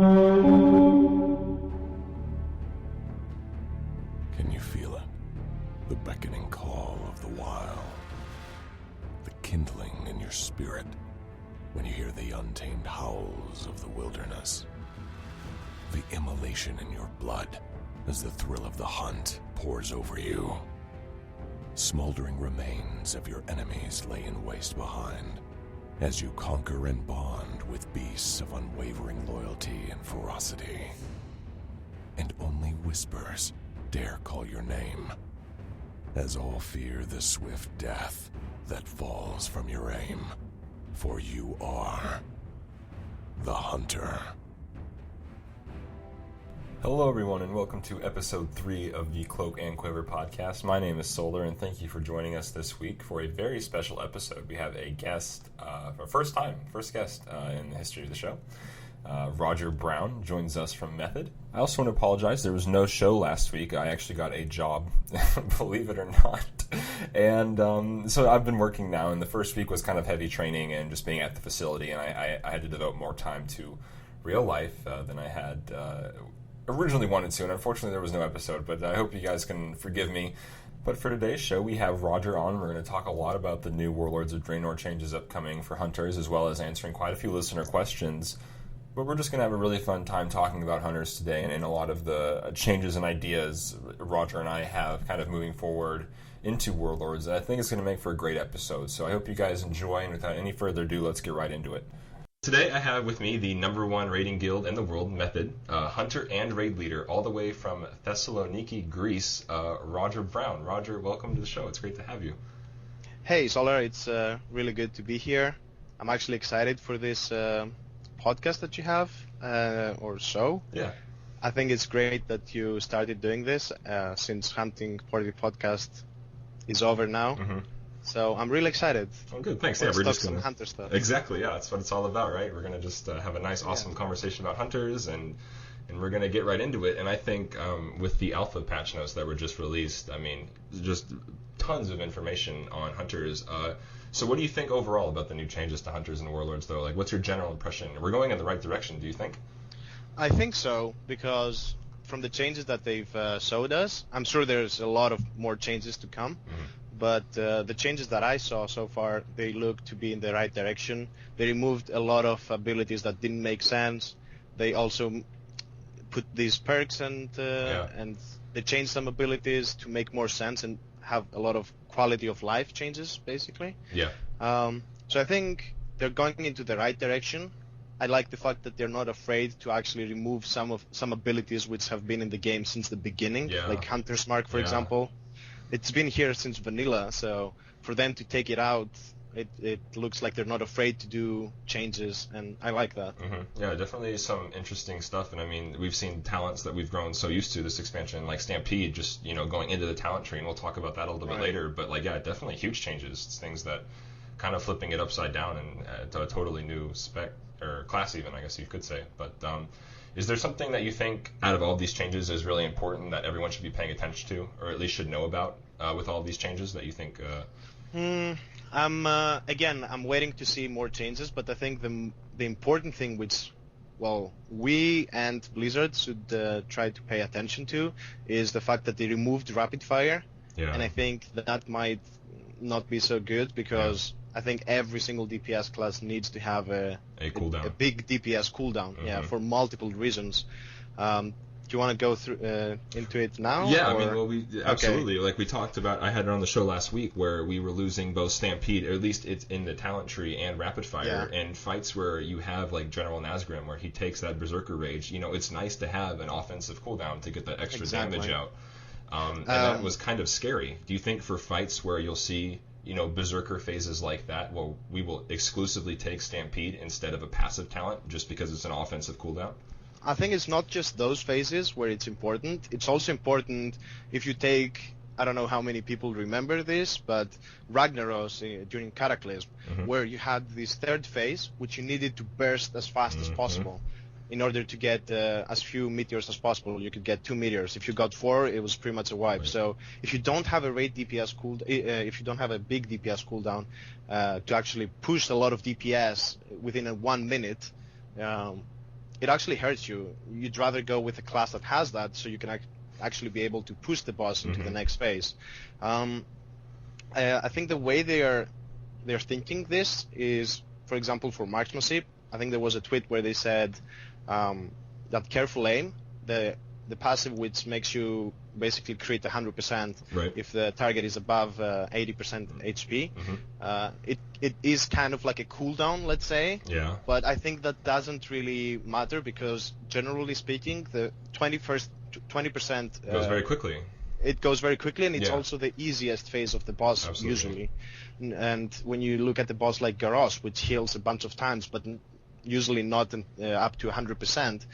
Can you feel it? The beckoning call of the wild. The kindling in your spirit when you hear the untamed howls of the wilderness. The immolation in your blood as the thrill of the hunt pours over you. Smoldering remains of your enemies lay in waste behind as you conquer and bond with beasts of unwavering loyalty and ferocity. And only whispers dare call your name, as all fear the swift death that falls from your aim, for you are the hunter. Hello everyone and welcome to episode 3 of the Cloak and Quiver podcast. My name is Solar and thank you for joining us this week for a very special episode. We have a guest, first guest in the history of the show. Rogerbrown joins us from Method. I also want to apologize, there was no show last week. I actually got a job, believe it or not. And so I've been working now, and the first week was kind of heavy training and just being at the facility, and I had to devote more time to real life than I had originally wanted to, and unfortunately there was no episode, but I hope you guys can forgive me. But for today's show, we have Roger on. We're going to talk a lot about the new Warlords of Draenor changes upcoming for Hunters, as well as answering quite a few listener questions. But we're just going to have a really fun time talking about Hunters today, and a lot of the changes and ideas Roger and I have kind of moving forward into Warlords. I think it's going to make for a great episode, so I hope you guys enjoy, and without any further ado, let's get right into it. Today I have with me the #1 raiding guild in the world, Method, hunter and raid leader, all the way from Thessaloniki, Greece, Rogerbrown. Roger, welcome to the show. It's great to have you. Hey, Solar. It's really good to be here. I'm actually excited for this podcast that you have, or show. Yeah. I think it's great that you started doing this since Hunting Party Podcast is over now. Mm-hmm. So I'm really excited. Oh, good. Thanks. Let's we're talk just some gonna... hunter stuff. Exactly. Yeah, that's what it's all about, right? We're gonna just have a nice, awesome conversation about hunters, and we're gonna get right into it. And I think with the alpha patch notes that were just released, I mean, just tons of information on hunters. So what do you think overall about the new changes to hunters and warlords, though? Like, what's your general impression? We're going in the right direction, do you think? I think so, because from the changes that they've showed us, I'm sure there's a lot of more changes to come. Mm-hmm. But the changes that I saw so far, they look to be in the right direction. They removed a lot of abilities that didn't make sense. They also put these perks and they changed some abilities to make more sense and have a lot of quality of life changes, basically. Yeah. So I think they're going into the right direction. I like the fact that they're not afraid to actually remove some abilities which have been in the game since the beginning, like Hunter's Mark, for example. It's been here since vanilla, so for them to take it out, it looks like they're not afraid to do changes, and I like that. Mm-hmm. Yeah, definitely some interesting stuff, and I mean, we've seen talents that we've grown so used to this expansion, like Stampede, just, going into the talent tree, and we'll talk about that a little bit later, but definitely huge changes. It's things that kind of flipping it upside down and to a totally new spec, or class even, I guess you could say, but is there something that you think, out of all these changes, is really important that everyone should be paying attention to, or at least should know about with all these changes that you think? I'm waiting to see more changes, but I think the important thing, which, we and Blizzard should try to pay attention to, is the fact that they removed rapid fire, and I think that might not be so good because. I think every single DPS class needs to have a big DPS cooldown, for multiple reasons. Do you want to go through into it now? Yeah, or? Absolutely. Like we talked about, I had it on the show last week where we were losing both Stampede, or at least it's in the talent tree, and Rapid Fire, and fights where you have like General Nazgrim where he takes that Berserker Rage. It's nice to have an offensive cooldown to get that extra damage out. And that was kind of scary. Do you think for fights where you'll see Berserker phases like that, we will exclusively take Stampede instead of a passive talent just because it's an offensive cooldown? I think it's not just those phases where it's important. It's also important if you take, I don't know how many people remember this, but Ragnaros during Cataclysm, where you had this third phase, which you needed to burst as fast as possible. In order to get as few meteors as possible. You could get 2 meteors. If you got 4, it was pretty much a wipe. Right. So if you don't have a raid DPS if you don't have a big DPS cooldown to actually push a lot of DPS within 1 minute, it actually hurts you. You'd rather go with a class that has that, so you can actually be able to push the boss into the next phase. I think the way they're thinking this is, for example, for Marksmanship, I think there was a tweet where they said that careful aim, the passive which makes you basically crit 100% Right. if the target is above 80% HP. It is kind of like a cooldown, let's say. Yeah. But I think that doesn't really matter because generally speaking, the 20% Goes very quickly. it goes very quickly, and it's Yeah. also the easiest phase of the boss. Absolutely. Usually. And when you look at the boss like Garrosh, which heals a bunch of times, but usually not up to 100%,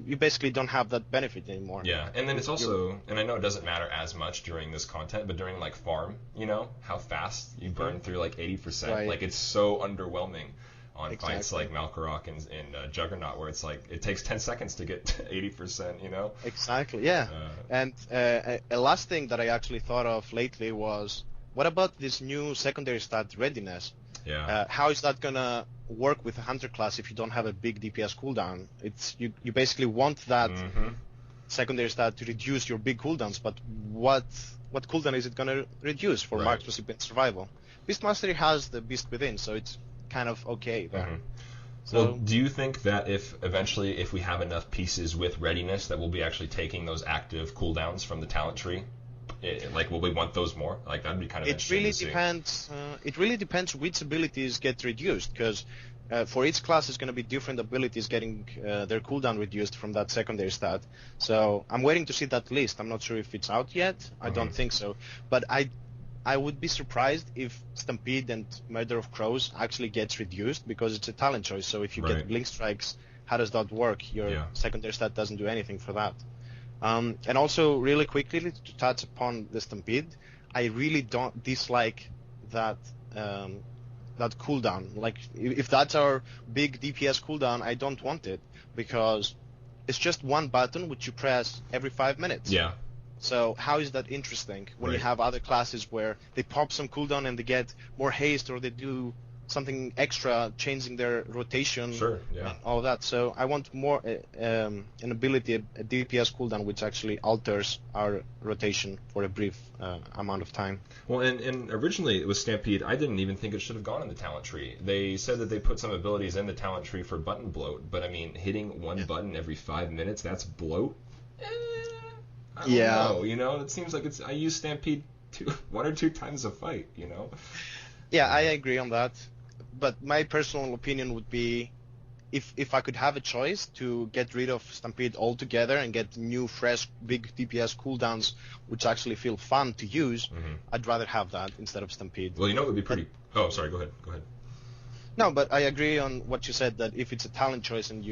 you basically don't have that benefit anymore. Yeah, and then it's also, and I know it doesn't matter as much during this content, but during like farm, you know, how fast you burn through like 80%. Right. Like it's so underwhelming on fights Exactly. like Malkorok and Juggernaut, where it's like it takes 10 seconds to get to 80%, you know? Exactly, yeah. And a last thing that I actually thought of lately was, what about this new secondary stat readiness? Yeah. How is that gonna work with a hunter class if you don't have a big DPS cooldown? It's you basically want that secondary stat to reduce your big cooldowns, but what cooldown is it gonna reduce for Right. Marksmanship and Survival? Beast Mastery has the Beast Within, so it's kind of okay there. So, Well, do you think that if we have enough pieces with readiness, that we'll be actually taking those active cooldowns from the talent tree? Like, will we want those more? Like, that'd be kind of it interesting really to see. depends. It really depends which abilities get reduced, because for each class is going to be different abilities getting their cooldown reduced from that secondary stat. So I'm waiting to see that list. I'm not sure if it's out yet. I don't think so. But I would be surprised if Stampede and Murder of Crows actually gets reduced, because it's a talent choice. So if you Right. get Blink Strikes, how does that work? Your Yeah. secondary stat doesn't do anything for that. And also, really quickly, to touch upon the Stampede, I really don't dislike that that cooldown. Like, if that's our big DPS cooldown, I don't want it, because it's just one button which you press every 5 minutes. Yeah. So how is that interesting when you Right. have other classes where they pop some cooldown and they get more haste, or they do something extra, changing their rotation Sure, yeah. and all that. So I want more an ability, a DPS cooldown, which actually alters our rotation for a brief amount of time. Well, and originally it was Stampede. I didn't even think it should have gone in the talent tree. They said that they put some abilities in the talent tree for button bloat, but I mean, hitting one button every 5 minutes, that's bloat? I don't know, you know? It seems like I use Stampede one or two times a fight, you know? Yeah, I agree on that. But my personal opinion would be, if I could have a choice to get rid of Stampede altogether and get new, fresh, big DPS cooldowns, which actually feel fun to use, I'd rather have that instead of Stampede. Well, you know it would be pretty... Oh, sorry, go ahead. No, but I agree on what you said, that if it's a talent choice and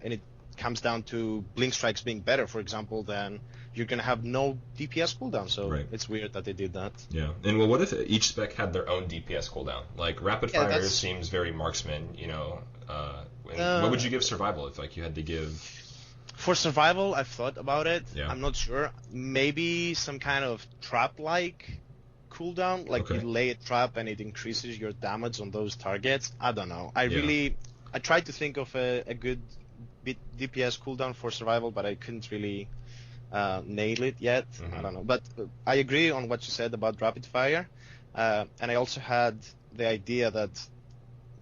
it comes down to Blink Strikes being better, for example, then you're going to have no DPS cooldown. So Right. it's weird that they did that. Yeah, and well, what if each spec had their own DPS cooldown? Like, Rapid Yeah, Fire that's- seems very marksman, you know? And what would you give Survival if, like, you had to give... For Survival, I've thought about it. Yeah. I'm not sure. Maybe some kind of trap-like cooldown, like Okay. you lay a trap and it increases your damage on those targets. I don't know. I tried to think of a good DPS cooldown for Survival, but I couldn't really nail it yet. I don't know. But I agree on what you said about Rapid Fire. And I also had the idea that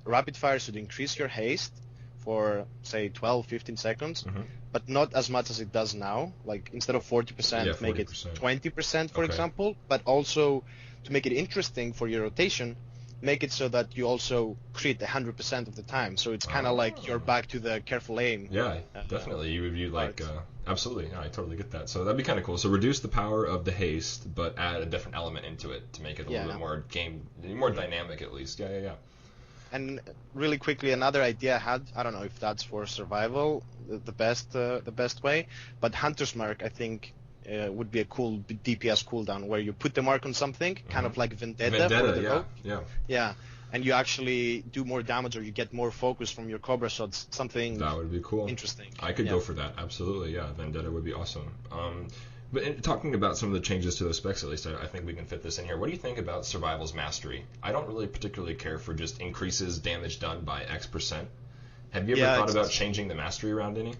Rapid Fire should increase your haste for, say, 12, 15 seconds, but not as much as it does now. Like, instead of 40%, make it 40%. 20%, for Okay. example. But also, to make it interesting for your rotation, make it so that you also crit 100% of the time. So it's kind of like you're back to the careful aim. Yeah, definitely. You would be like, absolutely. Yeah, I totally get that. So that'd be kind of cool. So reduce the power of the haste, but add a different element into it to make it a little bit more more dynamic at least. Yeah. And really quickly, another idea I had, I don't know if that's for Survival, the best way, but Hunter's Mark, I think, would be a cool DPS cooldown where you put the mark on something, kind of like Vendetta for the rogue. Yeah, and you actually do more damage, or you get more focus from your Cobra shots, something That would be cool. interesting. I could go for that, absolutely, yeah. Vendetta would be awesome. But talking about some of the changes to those specs, at least, I think we can fit this in here. What do you think about Survival's Mastery? I don't really particularly care for just increases damage done by X%. Have you ever thought about changing the mastery around any?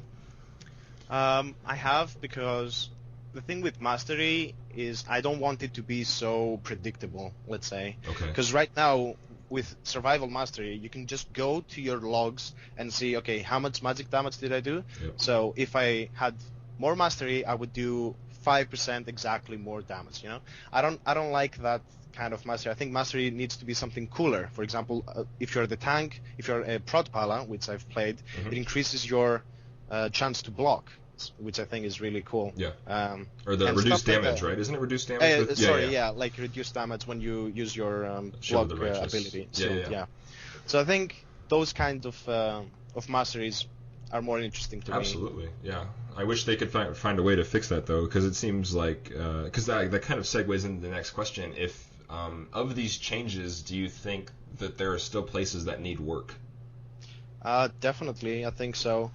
I have, because the thing with mastery is I don't want it to be so predictable, let's say. Okay. Because right now, with survival mastery, you can just go to your logs and see, okay, how much magic damage did I do? Yep. So if I had more mastery, I would do 5% exactly more damage, you know? I don't like that kind of mastery. I think mastery needs to be something cooler. For example, if you're the tank, if you're a prot pala, which I've played, it increases your chance to block, which I think is really cool. Yeah. Or the reduced damage, right? Isn't it reduced damage? Like reduced damage when you use your Shield block of the Righteous. ability. Yeah. So I think those kind of masteries are more interesting to me. Absolutely, yeah. I wish they could find a way to fix that, though, because it seems like because that kind of segues into the next question. If of these changes, do you think that there are still places that need work? Definitely, I think so.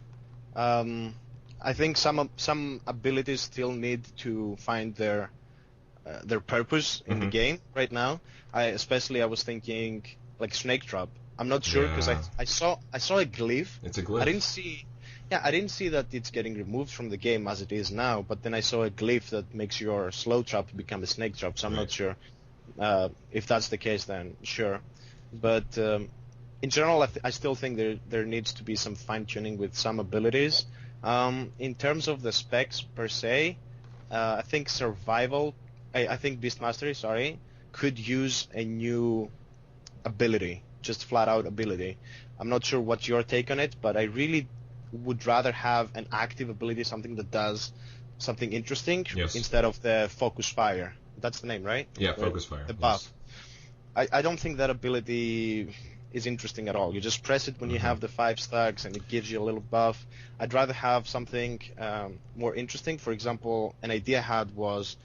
I think some abilities still need to find their purpose in the game right now. I was thinking like Snake Trap. I'm not sure because I saw a glyph. It's a glyph. I didn't see that it's getting removed from the game as it is now, but then I saw a glyph that makes your slow trap become a snake trap, so I'm not sure. If that's the case, then sure. But in general, I still think there needs to be some fine-tuning with some abilities. In terms of the specs per se, I think I think Beast Mastery, could use a new ability, just flat-out ability. I'm not sure what's your take on it, but I really would rather have an active ability, something that does something interesting, instead of the Focus Fire. That's the name, right? Yeah, Focus Fire. The buff. Yes. I don't think that ability is interesting at all. You just press it when you have the 5 stacks, and it gives you a little buff. I'd rather have something more interesting. For example, an idea I had was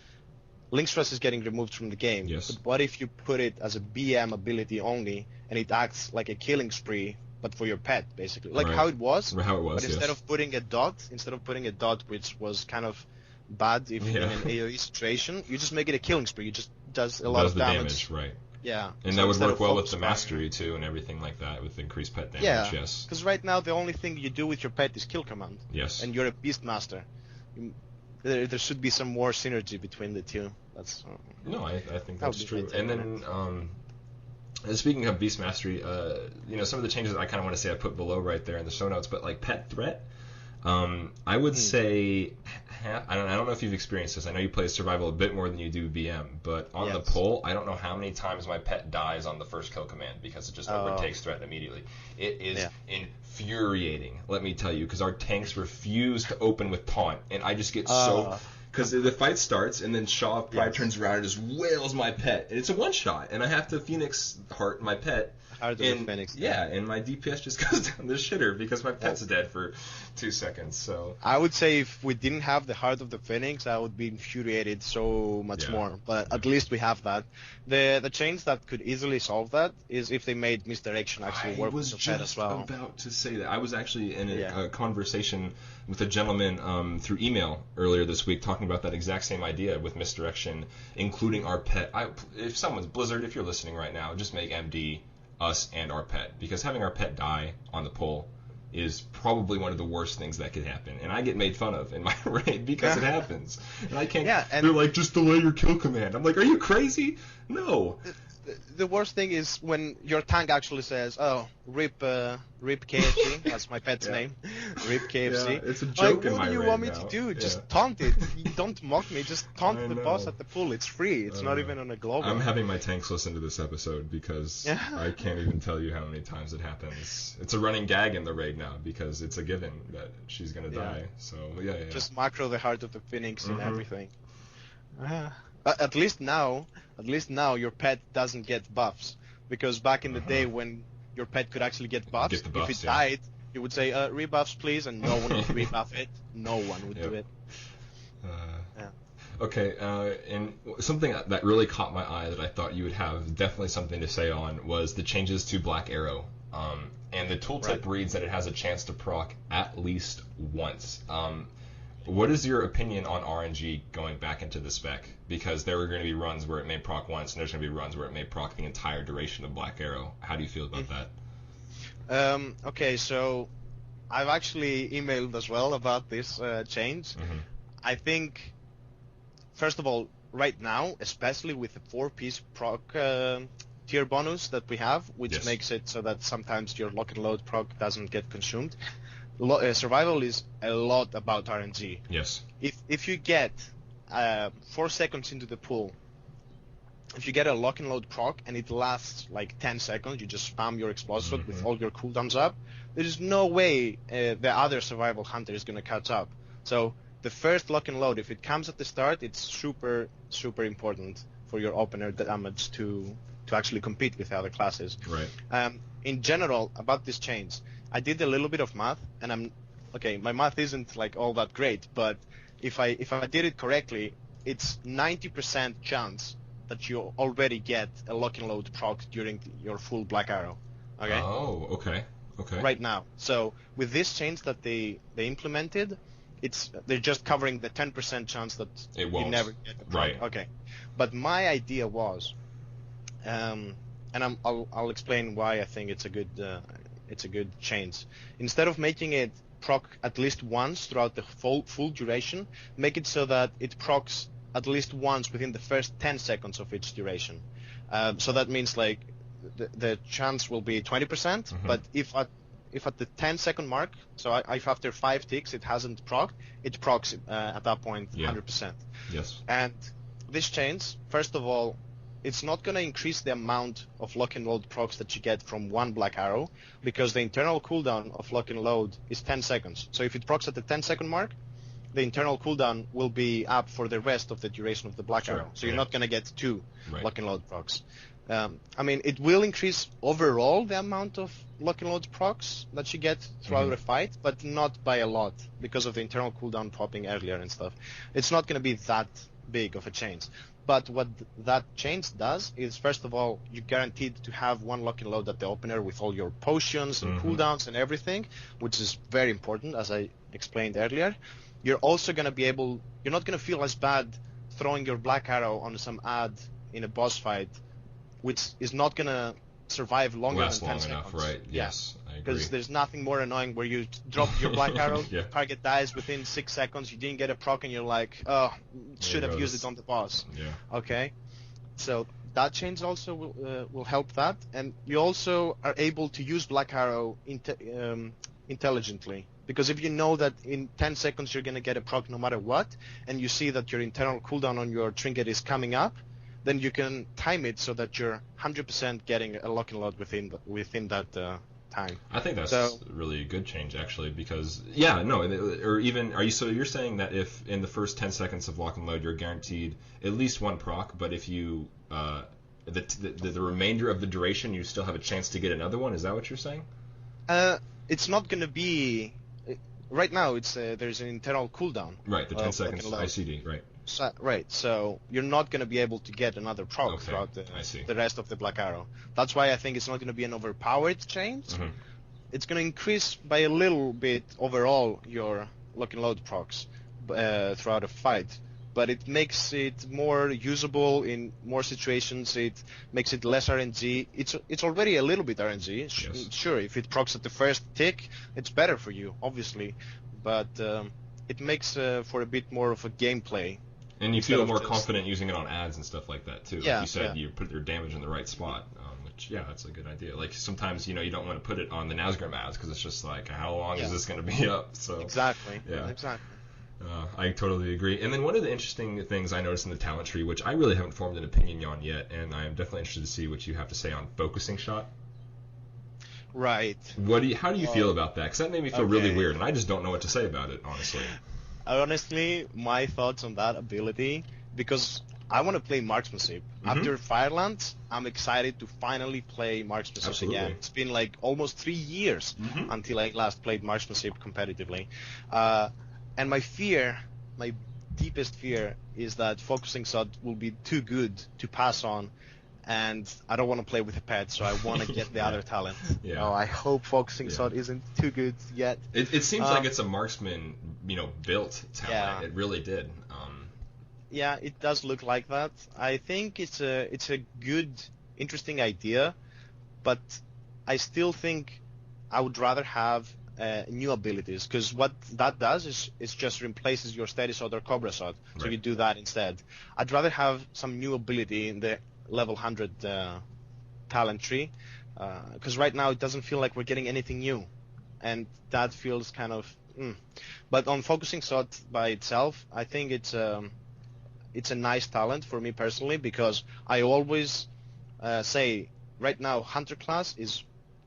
Link Stress is getting removed from the game. Yes. But what if you put it as a BM ability only, and it acts like a killing spree, but for your pet, basically, like how it was. But instead of putting a dot, which was kind of bad if in an AoE situation, you just make it a killing spree. It just does a lot of damage. Right. Yeah. And so that would work well with the mastery too, and everything like that, with increased pet damage. Yeah. Yes. Because right now the only thing you do with your pet is kill command. Yes. And you're a beast master. There should be some more synergy between the two. That's. No, I think that's true. And then. Speaking of Beast Mastery, some of the changes I kind of want to say I put below right there in the show notes, but like Pet Threat, I would say, I don't know if you've experienced this. I know you play Survival a bit more than you do VM, but on the poll, I don't know how many times my pet dies on the first kill command because it just overtakes threat immediately. It is infuriating, let me tell you, because our tanks refuse to open with taunt, and I just get so... Because the fight starts, and then Shaw probably turns around and just wails my pet. And it's a one-shot, and I have to Phoenix Heart my pet. And my DPS just goes down the shitter because my pet's dead for 2 seconds. So I would say if we didn't have the Heart of the Phoenix, I would be infuriated so much more. But at least we have that. The change that could easily solve that is if they made misdirection actually work with the pet as well. I was just about to say that. I was actually in a conversation with a gentleman through email earlier this week talking about that exact same idea with misdirection, including our pet. If someone's Blizzard, if you're listening right now, just make MD us and our pet, because having our pet die on the pole is probably one of the worst things that could happen, and I get made fun of in my raid because it happens, and I can't. They're like, just delay your kill command. I'm like, are you crazy? No. The worst thing is when your tank actually says, "Oh, rip KFC." That's my pet's name. Rip KFC. Yeah, it's a joke in my raid. What do you want me to do? Just taunt it. Don't mock me. Just taunt the boss at the pool. It's free. It's not even on a global. I'm having my tanks listen to this episode because I can't even tell you how many times it happens. It's a running gag in the raid now because it's a given that she's gonna die. So Just macro the Heart of the Phoenix and everything. At least now your pet doesn't get buffs, because back in the day when your pet could actually get buffs, if it died, you would say rebuffs please, and no one would rebuff it. No one would do it. Okay, and something that really caught my eye that I thought you would have definitely something to say on was the changes to Black Arrow. And the tooltip reads that it has a chance to proc at least once. What is your opinion on RNG going back into the spec? Because there are going to be runs where it may proc once, and there's going to be runs where it may proc the entire duration of Black Arrow. How do you feel about that? Okay, so I've actually emailed as well about this change. Mm-hmm. I think, first of all, right now, especially with the 4-piece proc tier bonus that we have, which Yes. makes it so that sometimes your lock and load proc doesn't get consumed, survival is a lot about RNG. Yes. If you get 4 seconds into the pool, if you get a lock and load proc and it lasts like 10 seconds, you just spam your explosive with all your cooldowns up, there is no way the other survival hunter is going to catch up. So the first lock and load, if it comes at the start, it's super, super important for your opener damage to actually compete with the other classes. Right. In general, about this change, I did a little bit of math, and my math isn't like all that great, but if I did it correctly, it's 90% chance that you already get a lock and load proc during your full Black Arrow. Okay? Oh, okay. Okay. Right now. So with this change that they implemented, they're just covering the 10% chance that It won't. you never get a proc. Right. Okay. But my idea was, and I'll explain why I think it's a good change. Instead of making it proc at least once throughout the full duration, make it so that it procs at least once within the first 10 seconds of its duration. So that means like the chance will be 20%, but if at the 10-second mark, so if after 5 ticks it hasn't procced, it procs at that point 100%. Yes. And this change, first of all, it's not going to increase the amount of lock and load procs that you get from one Black Arrow, because the internal cooldown of lock and load is 10 seconds. So if it procs at the 10-second mark, the internal cooldown will be up for the rest of the duration of the Black Arrow. So you're not going to get 2 lock and load procs. I mean, it will increase overall the amount of lock and load procs that you get throughout the fight, but not by a lot because of the internal cooldown popping earlier and stuff. It's not going to be that big of a change. But what that change does is, first of all, you're guaranteed to have one lock and load at the opener with all your potions and cooldowns and everything, which is very important, as I explained earlier. You're also going to be able, you're not going to feel as bad throwing your Black Arrow on some ad in a boss fight, which is not going to survive longer Last than 10 long seconds. enough, right? Yes, I agree. Because there's nothing more annoying where you drop your Black Arrow, target dies within 6 seconds, you didn't get a proc, and you're like, oh, should have used it on the boss. Yeah. Okay? So that change also will help that, and you also are able to use Black Arrow intelligently. Because if you know that in 10 seconds you're going to get a proc no matter what, and you see that your internal cooldown on your trinket is coming up, then you can time it so that you're 100% getting a lock and load within that time. I think that's really a good change, actually, because you're saying that if in the first 10 seconds of lock and load you're guaranteed at least one proc, but if you the remainder of the duration you still have a chance to get another one. Is that what you're saying? It's not going to be. Right now, there's an internal cooldown. Right, the 10 seconds ICD, right. So you're not going to be able to get another proc throughout the rest of the Black Arrow. That's why I think it's not going to be an overpowered change. It's going to increase by a little bit overall your lock and load procs throughout a fight. But it makes it more usable in more situations. It makes it less RNG. It's already a little bit RNG. Yes. Sure, if it procs at the first tick, it's better for you, obviously. But it makes for a bit more of a gameplay. And you feel more confident using it on ads and stuff like that, too. Yeah, like you said, you put your damage in the right spot, which, that's a good idea. Like, sometimes, you don't want to put it on the Nazgrim ads because it's just like, how long is this going to be up? So Exactly. Yeah. Exactly. I totally agree. And then one of the interesting things I noticed in the talent tree, which I really haven't formed an opinion on yet, and I am definitely interested to see what you have to say on focusing shot. Right. How do you feel about that? Because that made me feel really weird, and I just don't know what to say about it, honestly. Honestly, my thoughts on that ability, because I want to play Marksmanship. After Firelands, I'm excited to finally play Marksmanship again. It's been like almost 3 years until I last played Marksmanship competitively. And my deepest fear is that focusing shot will be too good to pass on, and I don't want to play with a pet, so I want to get the other talent. Yeah. I hope focusing shot isn't too good yet. It seems like it's a marksman, built talent. Yeah. It really did. Yeah, it does look like that. I think it's a good, interesting idea, but I still think I would rather have new abilities, because what that does is just replaces your steady sword or cobra sword. So Right. you do that instead. I'd rather have some new ability in the level 100 talent tree, because right now it doesn't feel like we're getting anything new, and that feels kind of. But on focusing sword by itself, I think it's a nice talent for me personally, because I always say right now hunter class is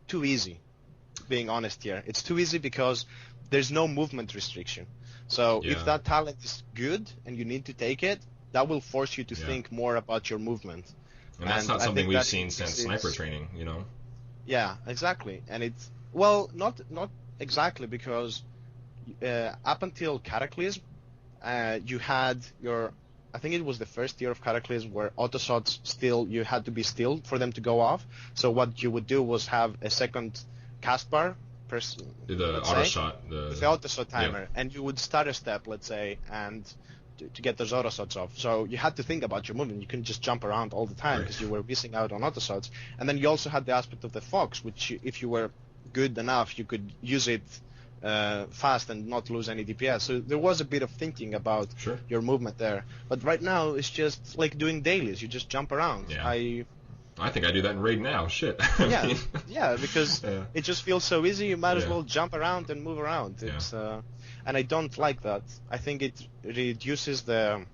too easy. Being honest here, it's too easy because there's no movement restriction. So Yeah. if that talent is good and you need to take it, that will force you to Yeah. think more about your movement. And that's not I something think we've that seen since it's- sniper training, you know? Yeah, exactly. And it's not exactly, because up until Cataclysm, you had your. I think it was the first year of Cataclysm where autoshots you had to be still for them to go off. So what you would do was have a second cast bar, The let's auto say, shot. with the autoshot timer, and you would start a step, let's say, and to get those autoshots off. So you had to think about your movement. You couldn't just jump around all the time Right. because you were missing out on autoshots. And then you also had the aspect of the fox, which if you were good enough, you could use it fast and not lose any DPS. So there was a bit of thinking about Sure. your movement there. But right now it's just like doing dailies. You just jump around. Yeah. I think I do that in raid now. Shit. I Yeah, mean, yeah, because Yeah. it just feels so easy. You might as Yeah. well jump around and move around. Yeah. It's and I don't like that. I think it reduces the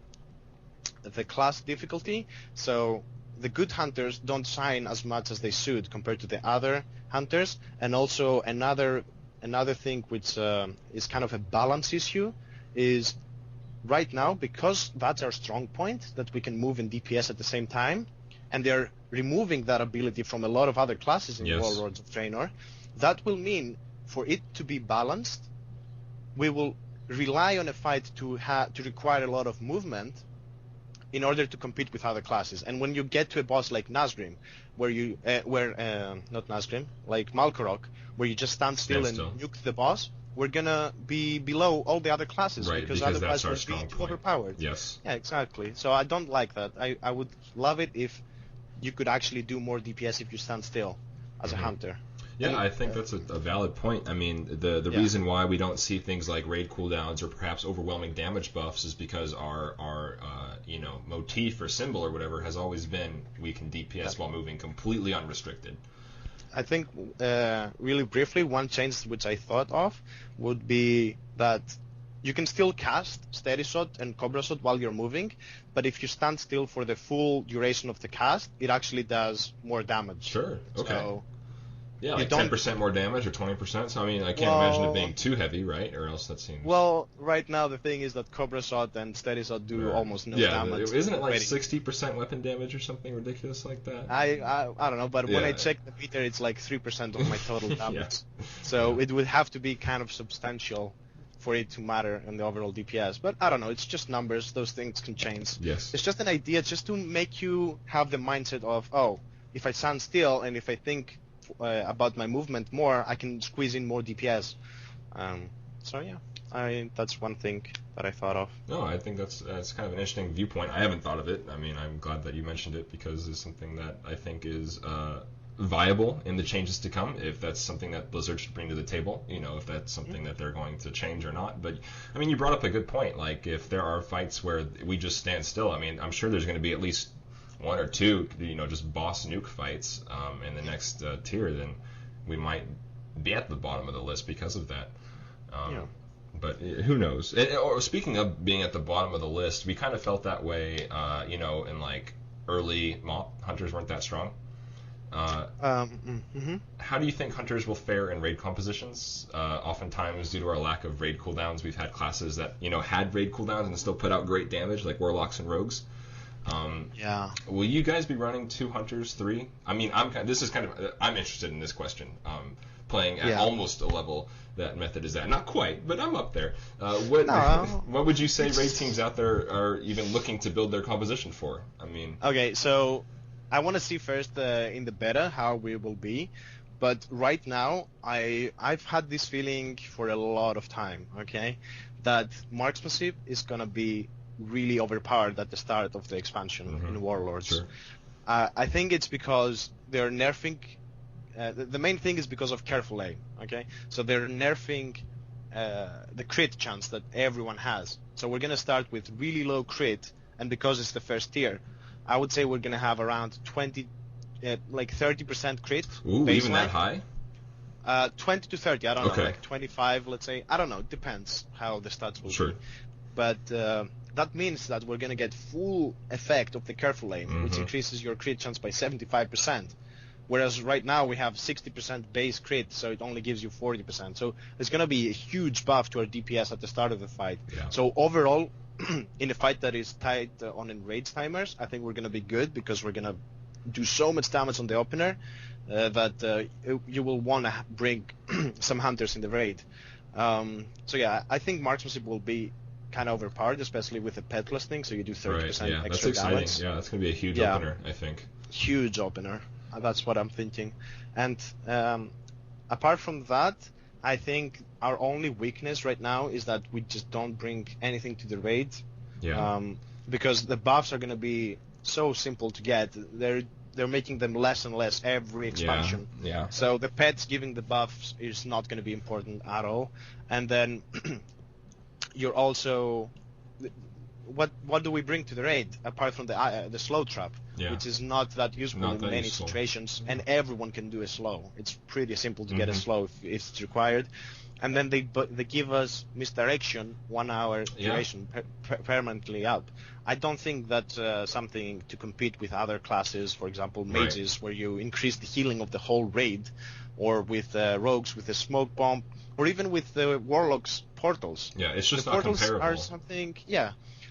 class difficulty. So the good hunters don't shine as much as they should compared to the other hunters. And also another thing which is kind of a balance issue is right now, because that's our strong point, that we can move in DPS at the same time, and they're removing that ability from a lot of other classes in Yes. Warlords of Draenor. That will mean for it to be balanced, we will rely on a fight to require a lot of movement in order to compete with other classes. And when you get to a boss like Nazgrim, not Nazgrim, like Malkorok, where you just stand still and nuke the boss, we're gonna be below all the other classes, Right, because because otherwise that's our we'll strong be too point. overpowered. Yes. Yeah, exactly. So I don't like that. I would love it if you could actually do more DPS if you stand still as a hunter. Yeah, And, I think that's a valid point. I mean, the reason why we don't see things like raid cooldowns or perhaps overwhelming damage buffs is because our motif or symbol or whatever has always been we can DPS while moving completely unrestricted. I think really briefly, one change which I thought of would be that you can still cast Steady Shot and Cobra Shot while you're moving, but if you stand still for the full duration of the cast, it actually does more damage. Sure. Okay. So, yeah, like 10% more damage or 20%. So I mean, I can't imagine it being too heavy, right? Or else that seems. Well, right now the thing is that Cobra Shot and Steady Shot do almost no damage. Isn't it like already. 60% weapon damage or something ridiculous like that? I don't know, but when Yeah. I check the meter, it's like 3% of my total damage. Yeah. So it would have to be kind of substantial for it to matter in the overall DPS. But I don't know, it's just numbers. Those things can change. Yes. It's just an idea, just to make you have the mindset of, oh, if I stand still and if I think about my movement more, I can squeeze in more DPS. So yeah, that's one thing that I thought of. No, I think that's kind of an interesting viewpoint. I haven't thought of it. I mean, I'm glad that you mentioned it because it's something that I think is viable in the changes to come, if that's something that Blizzard should bring to the table, if that's something that they're going to change or not. But I mean, you brought up a good point. Like, if there are fights where we just stand still, I mean, I'm sure there's going to be at least one or two, just boss nuke fights in the next tier, then we might be at the bottom of the list because of that. But who knows? Or speaking of being at the bottom of the list, we kind of felt that way, in like early MoP. Hunters weren't that strong. How do you think hunters will fare in raid compositions? Oftentimes, due to our lack of raid cooldowns, we've had classes that had raid cooldowns and still put out great damage, like warlocks and rogues. Will you guys be running 2 hunters, 3? I mean, I'm interested in this question. Playing at almost a level that Method is at. Not quite, but I'm up there. What would you say raid teams out there are even looking to build their composition for? I mean... Okay, so I want to see first in the beta how we will be. But right now, I've had this feeling for a lot of time, okay? That Marksmanship is going to be really overpowered at the start of the expansion in Warlords. Sure. I think it's because they're nerfing the main thing is because of careful aim. Okay, so they're nerfing the crit chance that everyone has. So we're gonna start with really low crit, and because it's the first tier, I would say we're gonna have around 30% crit. Ooh, baseline. Even that high? 20 to 30. I don't Okay. know, like 25, let's say. I don't know. It depends how the stats will Sure. be. But that means that we're gonna get full effect of the careful aim, which increases your crit chance by 75%. Whereas right now we have 60% base crit, so it only gives you 40%. So it's going to be a huge buff to our DPS at the start of the fight. Yeah. So overall, in a fight that is tied on enrage timers, I think we're going to be good because we're going to do so much damage on the opener that you will want to bring some hunters in the raid. So yeah, I think marksmanship will be kind of overpowered, especially with the petless thing, so you do 30% Right, yeah. extra That's exciting. damage. Yeah, that's going to be a huge Yeah. opener, I think. Huge opener. That's what I'm thinking. And apart from that, I think our only weakness right now is that we just don't bring anything to the raid. Yeah. Because the buffs are going to be so simple to get. They're making them less and less every expansion. Yeah. So the pets giving the buffs is not going to be important at all. And then you're also... What do we bring to the raid apart from the slow trap, which is not that useful Not in that many useful. situations, and everyone can do a slow. It's pretty simple to get a slow if it's required. And then they give us misdirection 1 hour duration permanently up. I don't think that's something to compete with other classes, for example mages, where you increase the healing of the whole raid, or with rogues with a smoke bomb, or even with the warlocks portals. Yeah, it's just the not portals comparable. are something,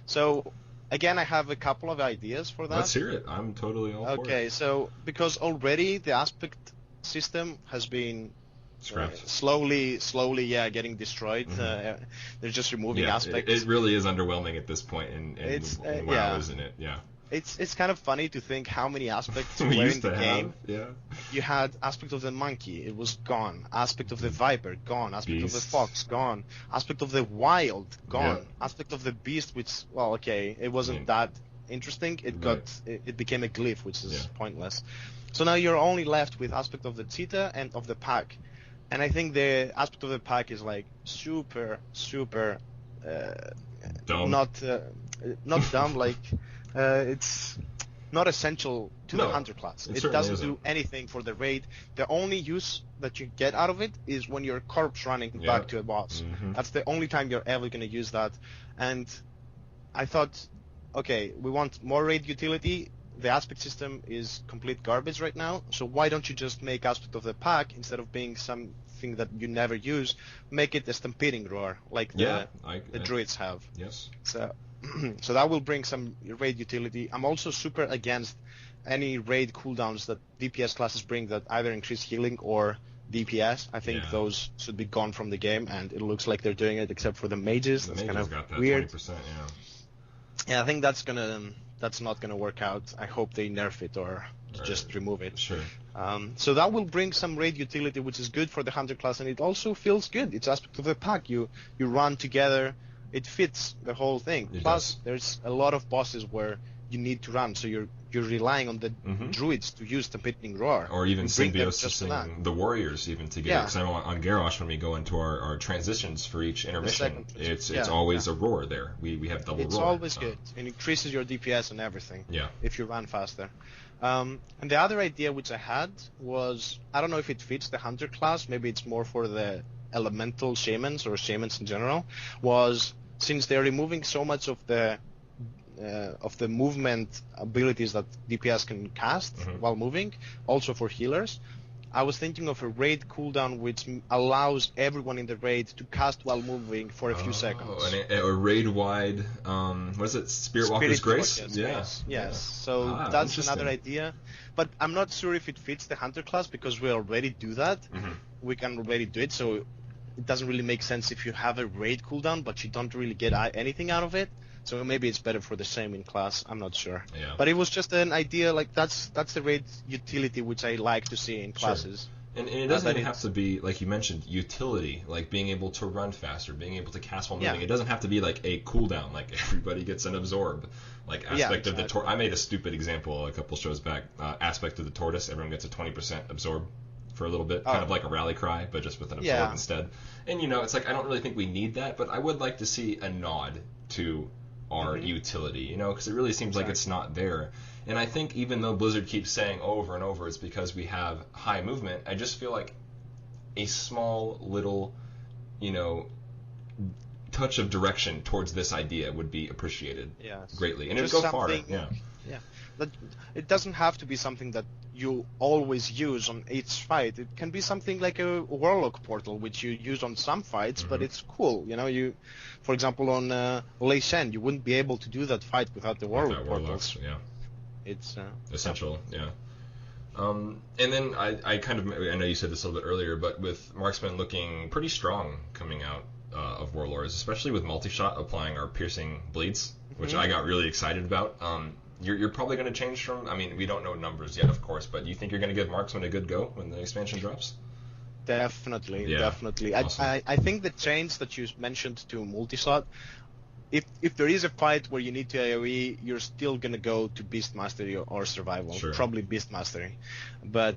So, again, I have a couple of ideas for that. Let's hear it. I'm totally all for it. Okay, so because already the aspect system has been Scrapped. slowly, getting destroyed. They're just removing aspects. It really is underwhelming at this point in WoW, isn't it? Yeah. It's kind of funny to think how many aspects We were in used the to game. have, yeah. You had aspect of the monkey, it was gone. Aspect of the viper, gone. Aspect of the Beast. fox, gone. Aspect of the wild, gone. Yeah. Aspect of the beast, which, well, okay, it wasn't that interesting. It became a glyph, which is pointless. So now you're only left with aspect of the cheetah and of the pack. And I think the aspect of the pack is like super Dumb. not dumb, like it's not essential to the hunter class. It doesn't do anything for the raid. The only use that you get out of it is when you're corpse running back to a boss. That's the only time you're ever going to use that. And I thought, okay, we want more raid utility. The aspect system is complete garbage right now, so why don't you just make aspect of the pack, instead of being something that you never use, make it a stampeding roar like the druids have. Yes. So that will bring some raid utility. I'm also super against any raid cooldowns that DPS classes bring that either increase healing or DPS. I think those should be gone from the game, and it looks like they're doing it except for the mages. That's kind of got that weird. 20%, Yeah, I think that's not gonna work out. I hope they nerf it or just remove it. Sure. So that will bring some raid utility, which is good for the hunter class, and it also feels good. It's aspect of the pack. You run together. It fits the whole thing. Plus, there's a lot of bosses where you need to run, so you're relying on the druids to use the Stampeding Roar. Or even symbiosis the warriors even together. Because I know on Garrosh, when we go into our transitions for each intermission, it's always a roar there. We have double roar. It's always good. It increases your DPS and everything if you run faster. And the other idea which I had was, I don't know if it fits the hunter class, maybe it's more for the elemental shamans or shamans in general, was since they're removing so much of the movement abilities that DPS can cast while moving, also for healers, I was thinking of a raid cooldown which allows everyone in the raid to cast while moving for a few seconds. And a raid-wide, what is it, Spirit Walker's Grace? Yes. So that's another idea. But I'm not sure if it fits the hunter class because we already do that. We can already do it, so it doesn't really make sense if you have a raid cooldown but you don't really get anything out of it. So maybe it's better for the same in class. I'm not sure. Yeah. But it was just an idea, like that's the raid utility which I like to see in classes. And it doesn't even have to be, like you mentioned, utility, like being able to run faster, being able to cast while moving. It doesn't have to be like a cooldown, like everybody gets an absorb. Like aspect of the I made a stupid example a couple shows back. Aspect of the tortoise, everyone gets a 20% absorb. for a little bit, kind of like a rally cry, but just with an absorb instead. And it's like I don't really think we need that, but I would like to see a nod to our utility, because it really seems like it's not there. And I think even though Blizzard keeps saying over and over it's because we have high movement, I just feel like a small little, touch of direction towards this idea would be appreciated greatly, and it would go far. But it doesn't have to be something that you always use on each fight. It can be something like a Warlock portal, which you use on some fights, but it's cool. For example, on Lei Shen, you wouldn't be able to do that fight without the Warlock portals. It's essential. And then I know you said this a little bit earlier, but with Marksman looking pretty strong coming out of Warlords, especially with multi-shot applying our piercing bleeds, which I got really excited about. You're probably going to change from, we don't know numbers yet, of course, but do you think you're going to give Marksman a good go when the expansion drops? Definitely. Awesome. I think the change that you mentioned to multi-shot, if there is a fight where you need to AoE, you're still going to go to Beast Mastery or Survival. Sure. Probably Beast Mastery. But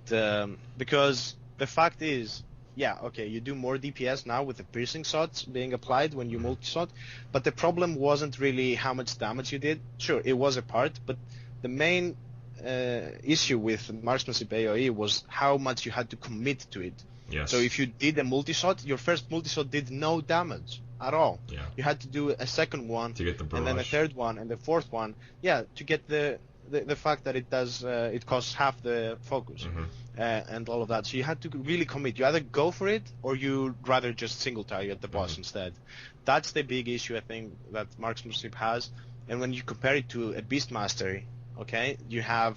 because the fact is, you do more DPS now with the piercing shots being applied when you multi-shot, but the problem wasn't really how much damage you did. Sure, it was a part, but the main issue with Marksmanship AoE was how much you had to commit to it. Yes. So if you did a multi-shot, your first multi-shot did no damage at all. Yeah. You had to do a second one, to get the barrage, and then a third one, and the fourth one. To get the fact that it does it costs half the focus and all of that. So you had to really commit. You either go for it or you rather just single target the boss instead. That's the big issue I think that Marksmanship has. And when you compare it to a Beast Mastery, you have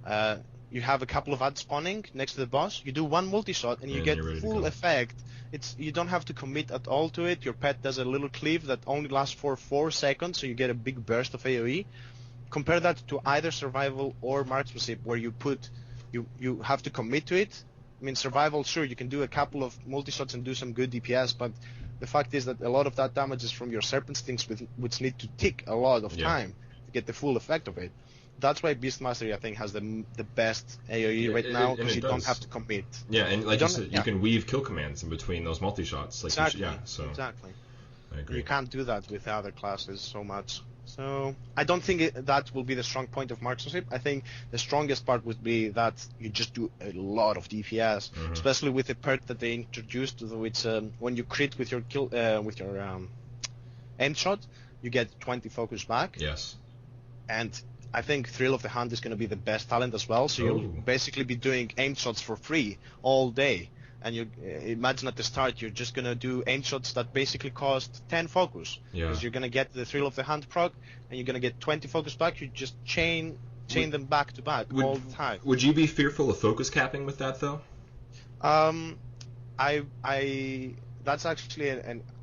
a couple of ad spawning next to the boss. You do one multi-shot and you get full effect. You don't have to commit at all to it. Your pet does a little cleave that only lasts for 4 seconds, so you get a big burst of AoE. Compare that to either Survival or Marksmanship, where you have to commit to it. Survival, sure, you can do a couple of multi-shots and do some good DPS, but the fact is that a lot of that damage is from your Serpent Stings, which need to tick a lot of time to get the full effect of it. That's why Beast Mastery, I think, has the best AoE right now, because you don't have to commit. Yeah, and like you said, you can weave kill commands in between those multi-shots. Exactly. Exactly. I agree. You can't do that with the other classes so much. So I don't think that will be the strong point of Marksmanship. I think the strongest part would be that you just do a lot of DPS, especially with the perk that they introduced, which when you crit with your end shot, you get 20 focus back. Yes. And I think Thrill of the Hunt is going to be the best talent as well. So you'll basically be doing aim shots for free all day. And you imagine at the start you're just going to do aim shots that basically cost 10 focus. Because you're going to get the Thrill of the Hunt proc, and you're going to get 20 focus back. You just chain them back to back all the time. Would you be fearful of focus capping with that, though? That's actually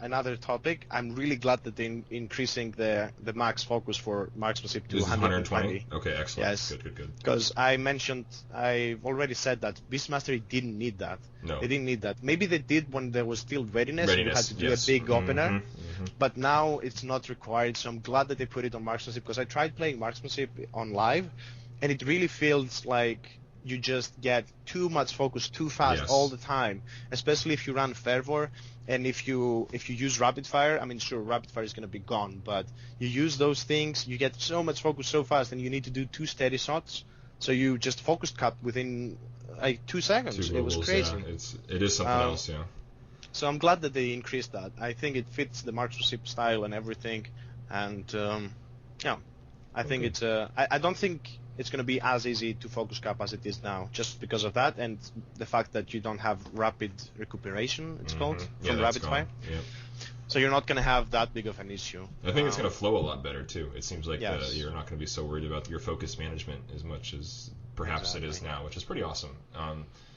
another topic. I'm really glad that they're increasing the max focus for Marksmanship to 120. Okay, excellent. Yes. Good. Because I've already said that Beast Mastery didn't need that. No. They didn't need that. Maybe they did when there was still readiness and you had to do a big opener. But now it's not required, so I'm glad that they put it on Marksmanship, because I tried playing Marksmanship on live, and it really feels like you just get too much focus too fast all the time, especially if you run Fervor. And if you use Rapid Fire, sure, Rapid Fire is going to be gone, but you use those things, you get so much focus so fast, and you need to do 2 steady shots, so you just focus cap within 2 seconds. It was crazy. It is something else, yeah. So I'm glad that they increased that. I think it fits the Marksmanship style and everything, and I think it's I don't think it's going to be as easy to focus cap as it is now, just because of that, and the fact that you don't have rapid recuperation, it's called, from rapid fire. Yeah. So you're not going to have that big of an issue. I think it's going to flow a lot better, too. It seems like you're not going to be so worried about your focus management as much as perhaps it is now, which is pretty awesome.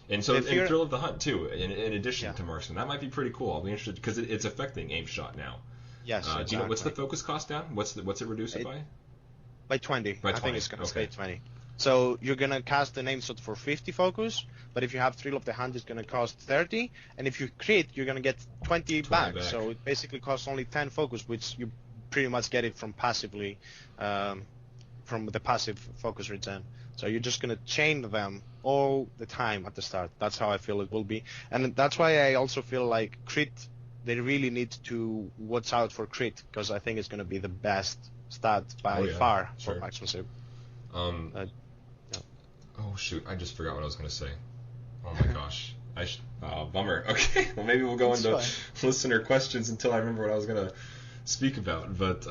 And so, and Thrill of the Hunt, too, in addition to Marksman. That might be pretty cool. I'll be interested, because it's affecting aim shot now. Yes, exactly. Do you know, what's the focus cost down? What's it reduced by? By 20. I think it's going to stay 20. So you're going to cast an aim shot for 50 focus, but if you have Thrill of the Hunt, it's going to cost 30, and if you crit, you're going to get 20 back. So it basically costs only 10 focus, which you pretty much get it from passively, from the passive focus regen. So you're just going to chain them all the time at the start. That's how I feel it will be. And that's why I also feel like crit, they really need to watch out for crit, because I think it's going to be the best stat by far for Marksmanship. Oh shoot, I just forgot what I was going to say. Oh my gosh. Bummer. Okay, well maybe we'll go into listener questions until I remember what I was going to speak about. But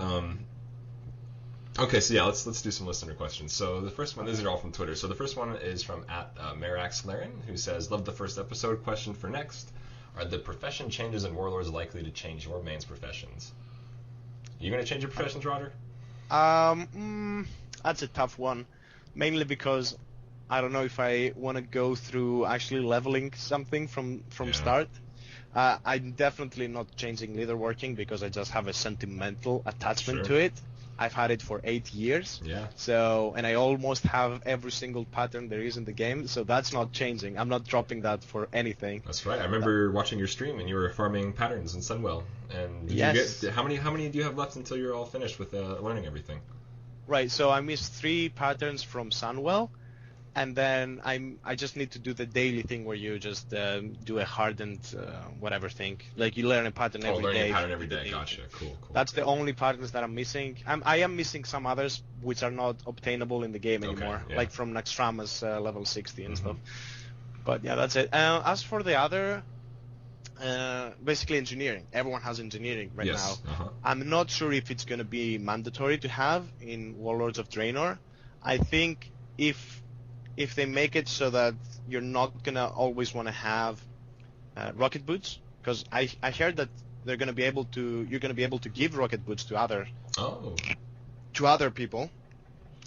okay, so yeah, let's do some listener questions. So the first one, these are all from Twitter. So the first one is from @Marax who says, "Love the first episode. Question for next: Are the profession changes in Warlords likely to change your mains professions? You going to change your professions, Roger?" That's a tough one, mainly because I don't know if I want to go through actually leveling something from start. I'm definitely not changing leaderworking because I just have a sentimental attachment to it. I've had it for 8 years. Yeah. So, and I almost have every single pattern there is in the game, so that's not changing. I'm not dropping that for anything. That's right. I remember watching your stream and you were farming patterns in Sunwell. And did you get how many do you have left until you're all finished with learning everything? Right. So I missed 3 patterns from Sunwell. And then I just need to do the daily thing where you just do a hardened whatever thing. Like you learn a pattern every day. Learning a pattern every day. Gotcha. Cool. That's the only patterns that I'm missing. I am missing some others which are not obtainable in the game anymore, like from Naxxrama's level 60 and stuff. But yeah, that's it. As for the other, basically engineering. Everyone has engineering right now. I'm not sure if it's going to be mandatory to have in Warlords of Draenor. I think if they make it so that you're not gonna always want to have rocket boots, because I heard that you're gonna be able to give rocket boots to other people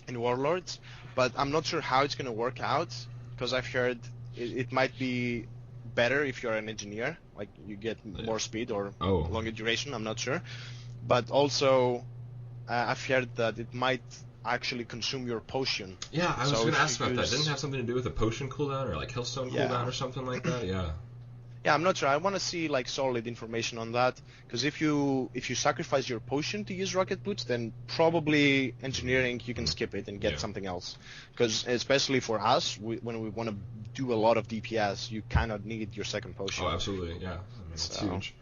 in Warlords, but I'm not sure how it's gonna work out, because I've heard it might be better if you're an engineer, like you get more speed or longer duration. I'm not sure, but also I've heard that it might actually consume your potion. Yeah, I was going to ask about that. Didn't it have something to do with a potion cooldown or like Hillstone cooldown or something like that? Yeah. Yeah, I'm not sure. I want to see like solid information on that, because if you sacrifice your potion to use rocket boots, then probably engineering you can skip it and get something else. Because especially for us, when we want to do a lot of DPS, you kind of need your second potion. Oh, absolutely. Yeah, I mean, it's huge.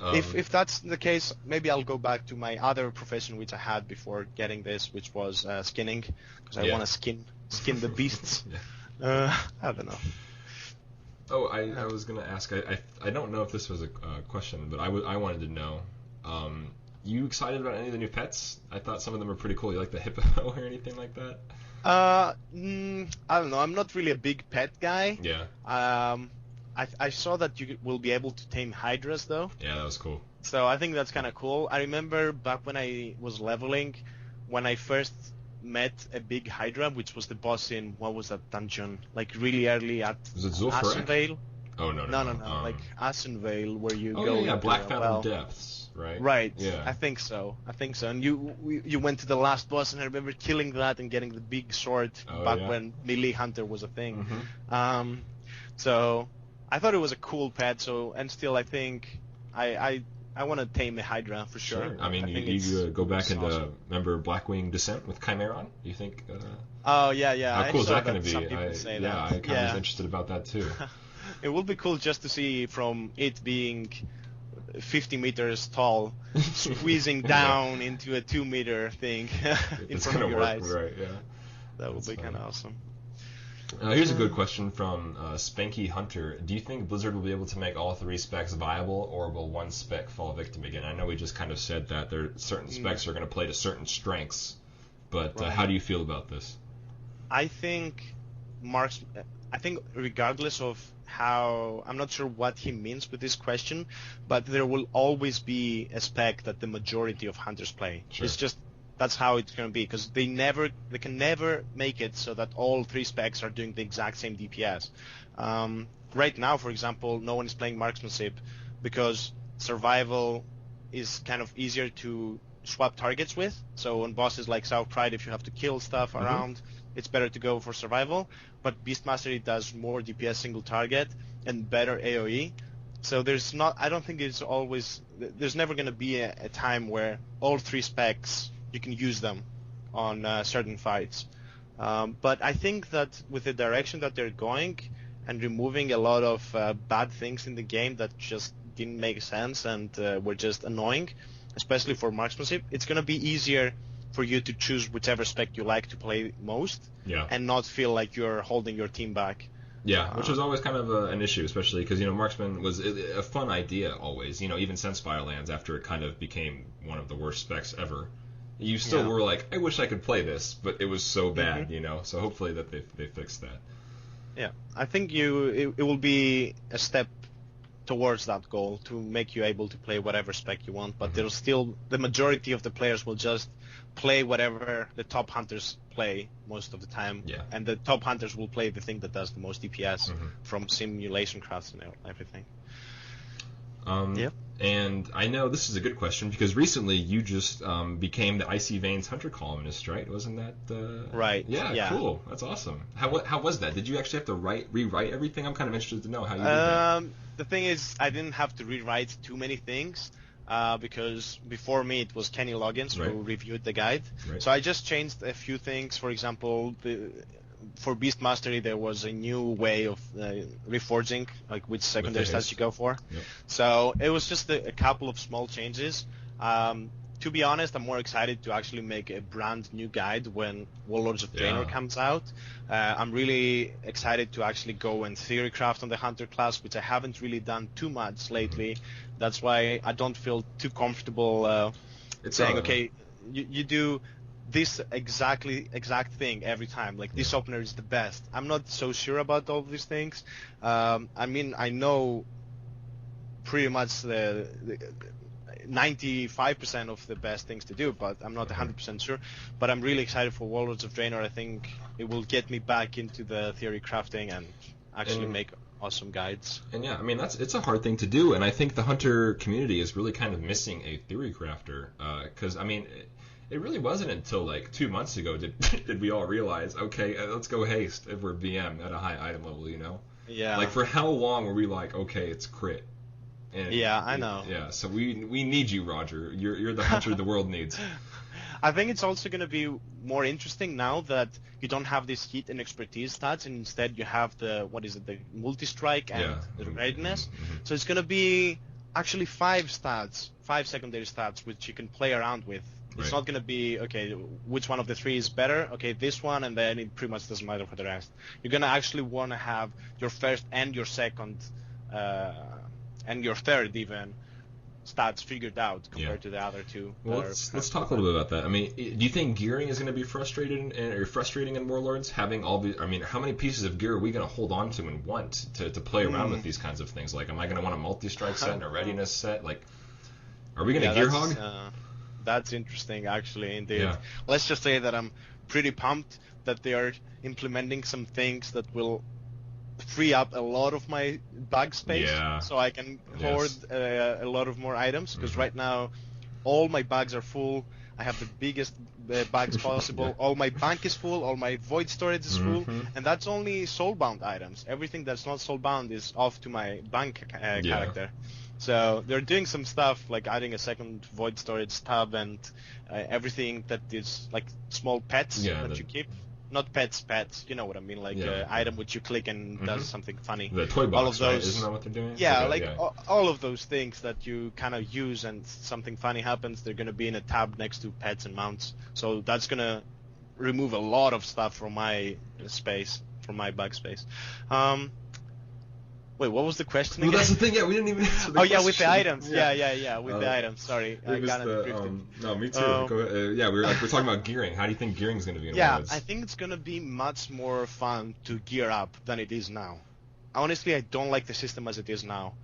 If that's the case, maybe I'll go back to my other profession which I had before getting this, which was skinning, because I want to skin the beasts. I don't know. Oh, I was gonna ask. I don't know if this was a question, but I wanted to know. You excited about any of the new pets? I thought some of them were pretty cool. You like the hippo or anything like that? I don't know. I'm not really a big pet guy. Yeah. I saw that you will be able to tame hydras though. Yeah, that was cool. So I think that's kind of cool. I remember back when I was leveling, when I first met a big hydra, which was the boss in, what was that dungeon? Like really early at Ashenvale. Oh, no. Like Ashenvale, where you go into Black Fathom Depths, right? Right. Yeah. I think so. And you went to the last boss, and I remember killing that and getting the big sword when melee hunter was a thing. So I thought it was a cool pet. And still I think I want to tame a hydra for sure. I mean, you go back and remember Blackwing Descent with Chimeron? You think? Oh yeah. How cool is that going to be? Some people say that. I kind of was interested about that too. It would be cool just to see from it being 50 meters tall, squeezing down into a 2-meter thing in front of your eyes. Right, yeah. That would be kind of awesome. Here's a good question from Spanky Hunter. Do you think Blizzard will be able to make all 3 specs viable, or will one spec fall victim again? I know we just kind of said that there certain specs are going to play to certain strengths, but how do you feel about this? I think regardless of how, I'm not sure what he means with this question, but there will always be a spec that the majority of hunters play. Sure. It's just, that's how it's going to be, because they can never make it so that all 3 specs are doing the exact same DPS. Right now, for example, no one is playing Marksmanship because survival is kind of easier to swap targets with. So on bosses like South Pride, if you have to kill stuff around, it's better to go for survival. But Beast Mastery does more DPS single target and better AoE. So I don't think there's never going to be a time where all 3 specs, you can use them on certain fights. But I think that with the direction that they're going and removing a lot of bad things in the game that just didn't make sense and were just annoying, especially for marksmanship, it's going to be easier for you to choose whichever spec you like to play most and not feel like you're holding your team back. Yeah, which was always kind of an issue, especially because, Marksman was a fun idea always, even since Firelands, after it kind of became one of the worst specs ever. You still were like, I wish I could play this, but it was so bad, so hopefully that they fixed that. Yeah, I think it will be a step towards that goal to make you able to play whatever spec you want, but there's still, the majority of the players will just play whatever the top hunters play most of the time, and the top hunters will play the thing that does the most DPS from simulation crafts and everything. And I know this is a good question because recently you just became the Icy Veins Hunter columnist, right? Wasn't that right? Yeah, cool. That's awesome. How was that? Did you actually have to rewrite everything? I'm kind of interested to know how you did that. The thing is, I didn't have to rewrite too many things because before me it was Kenny Loggins who reviewed the guide. Right. So I just changed a few things. For example, for Beast Mastery there was a new way of reforging, like which secondary stats you go for. Yep. So it was just a couple of small changes. To be honest, I'm more excited to actually make a brand new guide when Warlords of Draenor comes out. I'm really excited to actually go and theory craft on the Hunter class, which I haven't really done too much lately. That's why I don't feel too comfortable saying, okay, you do this exact thing every time. Like this opener is the best. I'm not so sure about all these things. I mean, I know pretty much the 95% of the best things to do, but I'm not 100% sure. But I'm really excited for Warlords of Draenor. I think it will get me back into the theory crafting and actually make awesome guides. And yeah, I mean it's a hard thing to do, and I think the Hunter community is really kind of missing a theory crafter because I mean it really wasn't until like 2 months ago did we all realize, okay, let's go haste if we're VM at a high item level, Yeah. Like for how long were we like, okay, it's crit? And I know. Yeah, so we need you, Roger. You're the hunter the world needs. I think it's also going to be more interesting now that you don't have this heat and expertise stats, and instead you have the multi-strike and the readiness. So it's going to be actually 5 secondary stats, which you can play around with. It's not going to be, okay, which one of the 3 is better? Okay, this one, and then it pretty much doesn't matter for the rest. You're going to actually want to have your first and your second and your third even stats figured out compared to the other 2. Well, let's talk a little bit about that. I mean, do you think gearing is going to be frustrating in Warlords? Having all the, I mean, how many pieces of gear are we going to hold on to and want to play around with these kinds of things? Like, am I going to want a multi-strike set and a readiness set? Like, are we going to gear hog? That's interesting, actually, indeed. Yeah. Let's just say that I'm pretty pumped that they are implementing some things that will free up a lot of my bag space so I can hoard a lot of more items, because right now all my bags are full. I have the biggest bags possible. All my bank is full, all my void storage is full, and that's only soulbound items. Everything that's not soulbound is off to my bank character. So they're doing some stuff like adding a second void storage tab and everything that is like small pets that you keep. Not pets, you know what I mean, like item which you click and does something funny. The toy box, all of those, right? Isn't that what they're doing? Yeah, all of those things that you kind of use and something funny happens, they're going to be in a tab next to pets and mounts. So that's going to remove a lot of stuff from my space, from my bag space. Wait, what was the question again? Well, that's the thing. Yeah, we didn't even answer the question. With the items. Yeah, with the items. Sorry, I got drifted. No, me too. Go ahead. We're talking about gearing. How do you think gearing is going to be in Warlords? I think it's going to be much more fun to gear up than it is now. Honestly, I don't like the system as it is now.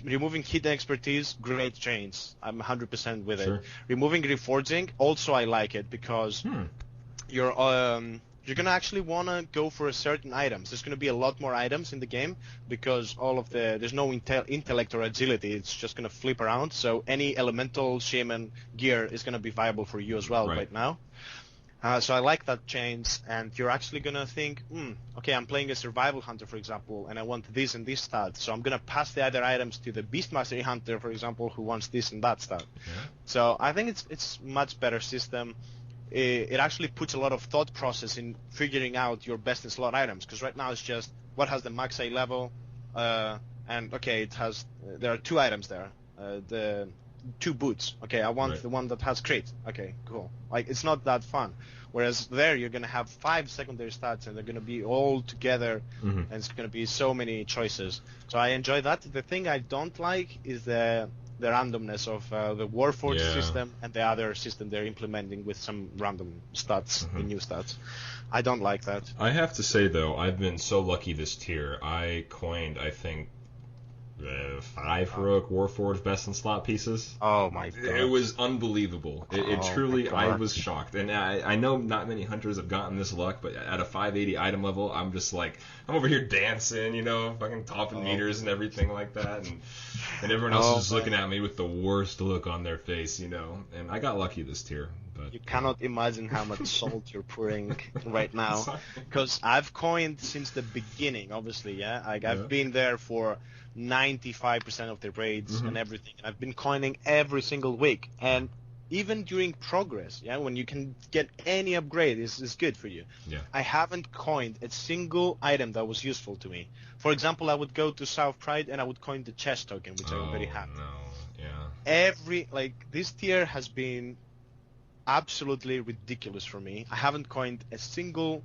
Removing hit and expertise, great change. I'm 100% with it. Removing reforging, also I like it because you're going to actually want to go for certain items. There's going to be a lot more items in the game because there's no intellect or agility. It's just going to flip around. So any elemental shaman gear is going to be viable for you as well right now. So I like that change. And you're actually going to think, okay, I'm playing a survival hunter, for example, and I want this and this stat. So I'm going to pass the other items to the beast mastery hunter, for example, who wants this and that stat. So I think it's much better system. it actually puts a lot of thought process in figuring out your best in slot items. Because right now it's just what has the max A level, and okay, there are 2 items there, the 2 boots. Okay, I want the one that has crit. Okay, cool. Like, it's not that fun. Whereas there, you're gonna have 5 secondary stats, and they're gonna be all together, and it's gonna be so many choices. So I enjoy that. The thing I don't like is the randomness of the Warforged system and the other system they're implementing with some random stats, the new stats. I don't like that. I have to say, though, I've been so lucky this tier. I coined, I think, 5 heroic Warforged best in slot pieces. Oh my god! It was unbelievable. It truly, I was shocked. And I know not many hunters have gotten this luck, but at a 580 item level, I'm just like, I'm over here dancing, you know, fucking topping meters and everything like that, and everyone else is just looking at me with the worst look on their face, you know. And I got lucky this tier. But you cannot imagine how much salt you're pouring right now, because I've coined since the beginning, obviously, yeah. I've been there for 95% of the raids and everything. I've been coining every single week, and even during progress, yeah, when you can get any upgrade, is good for you. Yeah. I haven't coined a single item that was useful to me. For example, I would go to South Pride and I would coin the chest token, which I already have. This tier has been absolutely ridiculous for me. I haven't coined a single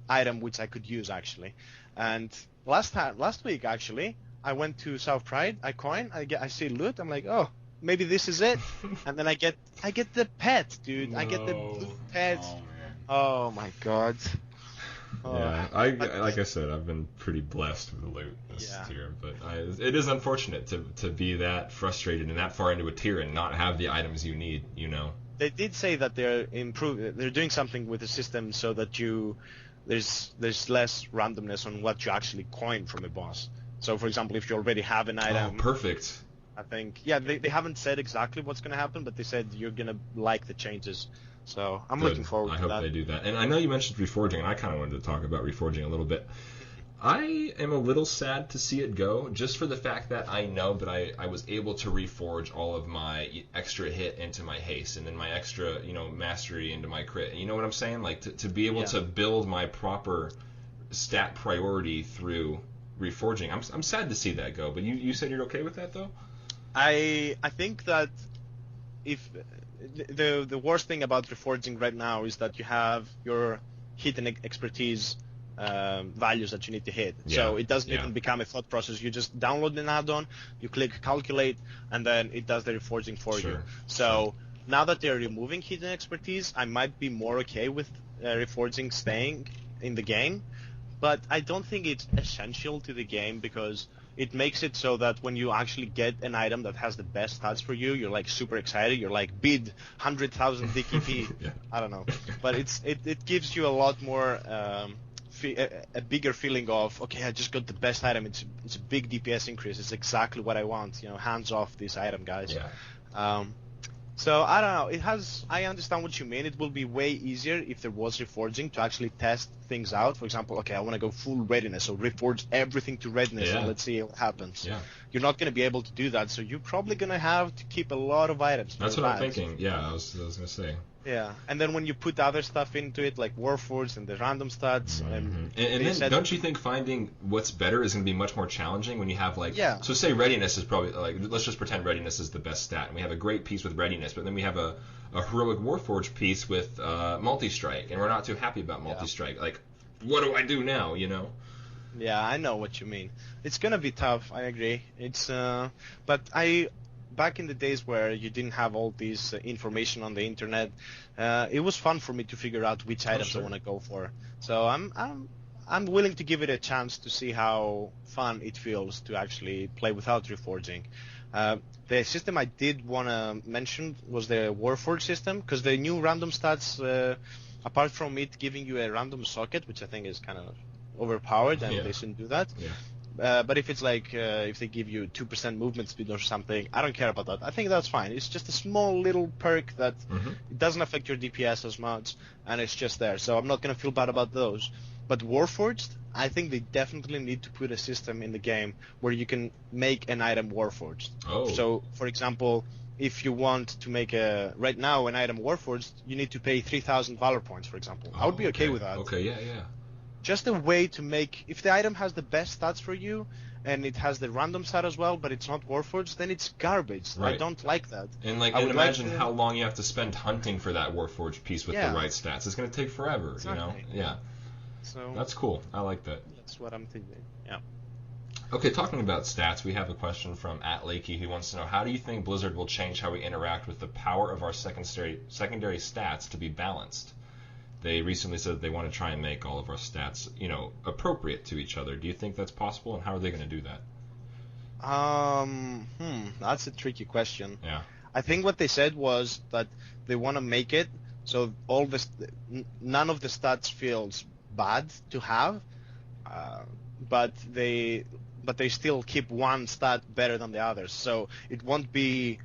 item which I could use, actually. And last week, actually, I went to South Pride, I coin, I see loot, I'm like, oh, maybe this is it. And then I get the pet, dude. No. I get the blue pet. Oh my god. Yeah, like I said, I've been pretty blessed with the loot this tier, but it is unfortunate to be that frustrated and that far into a tier and not have the items you need, you know. They did say that they're doing something with the system so that there's less randomness on what you actually coin from a boss. So, for example, if you already have an item... Oh, perfect. I think, they haven't said exactly what's going to happen, but they said you're going to like the changes. So, I'm looking forward to that. I hope they do that. And I know you mentioned Reforging, and I kind of wanted to talk about Reforging a little bit. I am a little sad to see it go, just for the fact that I know that I was able to reforge all of my extra hit into my haste, and then my extra, mastery into my crit. You know what I'm saying? Like, to be able to build my proper stat priority through Reforging. I'm sad to see that go, but you said you're okay with that, though? I think that if the worst thing about Reforging right now is that you have your hit and expertise values that you need to hit. So it doesn't even become a thought process. You just download an add-on, you click calculate, and then it does the Reforging for you. So now that they're removing hit and expertise, I might be more okay with Reforging staying in the game. But I don't think it's essential to the game, because it makes it so that when you actually get an item that has the best stats for you, you're like super excited. You're like, bid 100,000 DKP. I don't know. But it gives you a lot more, a bigger feeling of, okay, I just got the best item. It's a big DPS increase. It's exactly what I want. Hands off this item, guys. So I don't know. I understand what you mean. It will be way easier if there was Reforging to actually test things out. For example, okay, I want to go full readiness, so reforge everything to readiness, and let's see what happens. You're not going to be able to do that, so you're probably going to have to keep a lot of items. That's what I'm thinking. Yeah, I was going to say. Yeah, and then when you put other stuff into it, like Warforged and the random stats, and then don't you think finding what's better is going to be much more challenging when you have so say readiness is probably let's just pretend readiness is the best stat, and we have a great piece with readiness, but then we have a heroic Warforged piece with multi-strike, and we're not too happy about multi-strike. Like, what do I do now? Yeah, I know what you mean. It's gonna be tough. I agree. It's but back in the days where you didn't have all this information on the internet, it was fun for me to figure out which items I want to go for. So I'm willing to give it a chance to see how fun it feels to actually play without Reforging. The system I did want to mention was the Warforged system, because the new random stats, apart from it giving you a random socket, which I think is kind of overpowered, and they shouldn't do that. But if it's if they give you 2% movement speed or something, I don't care about that. I think that's fine. It's just a small little perk that it doesn't affect your DPS as much, and it's just there. So I'm not going to feel bad about those. But Warforged, I think they definitely need to put a system in the game where you can make an item Warforged. So, for example, if you want to make right now an item Warforged, you need to pay 3,000 Valor points, for example. I would be okay with that. Okay, yeah. Just a way to make, if the item has the best stats for you, and it has the random stat as well, but it's not Warforged, then it's garbage. Right. I don't like that. And imagine how long you have to spend hunting for that Warforged piece with the right stats. It's going to take forever, Exactly. Yeah. So that's cool. I like that. That's what I'm thinking. Yeah. Okay, talking about stats, we have a question from @Lakey who wants to know, how do you think Blizzard will change how we interact with the power of our secondary stats to be balanced? They recently said that they want to try and make all of our stats, appropriate to each other. Do you think that's possible, and how are they going to do that? That's a tricky question. Yeah. I think what they said was that they want to make it so none of the stats feels bad to have, but they still keep one stat better than the others. So it won't be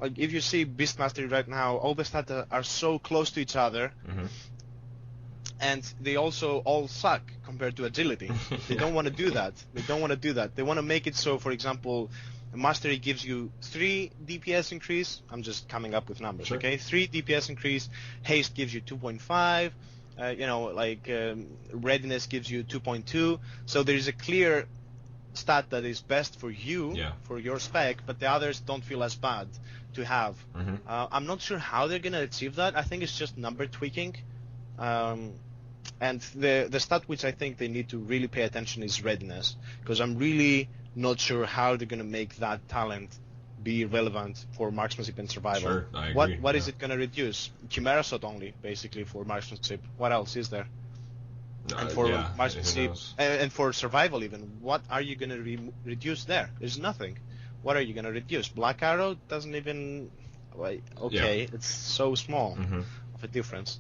like if you see Beast Mastery right now, all the stats are so close to each other. Mm-hmm. And they also all suck compared to agility. They don't want to do that. They want to make it so, for example, Mastery gives you 3 DPS increase. I'm just coming up with numbers, sure. Okay? 3 DPS increase. Haste gives you 2.5. Readiness gives you 2.2. So there is a clear stat that is best for you, for your spec, but the others don't feel as bad to have. Mm-hmm. I'm not sure how they're going to achieve that. I think it's just number tweaking. And the stat which I think they need to really pay attention is readiness, because I'm really not sure how they're going to make that talent be relevant for marksmanship and survival. Sure, I agree. What is it going to reduce? Chimera shot only, basically, for marksmanship. What else is there? And for marksmanship and for survival even, what are you going to reduce there? There's nothing. What are you going to reduce? Black Arrow doesn't even... it's so small of a difference.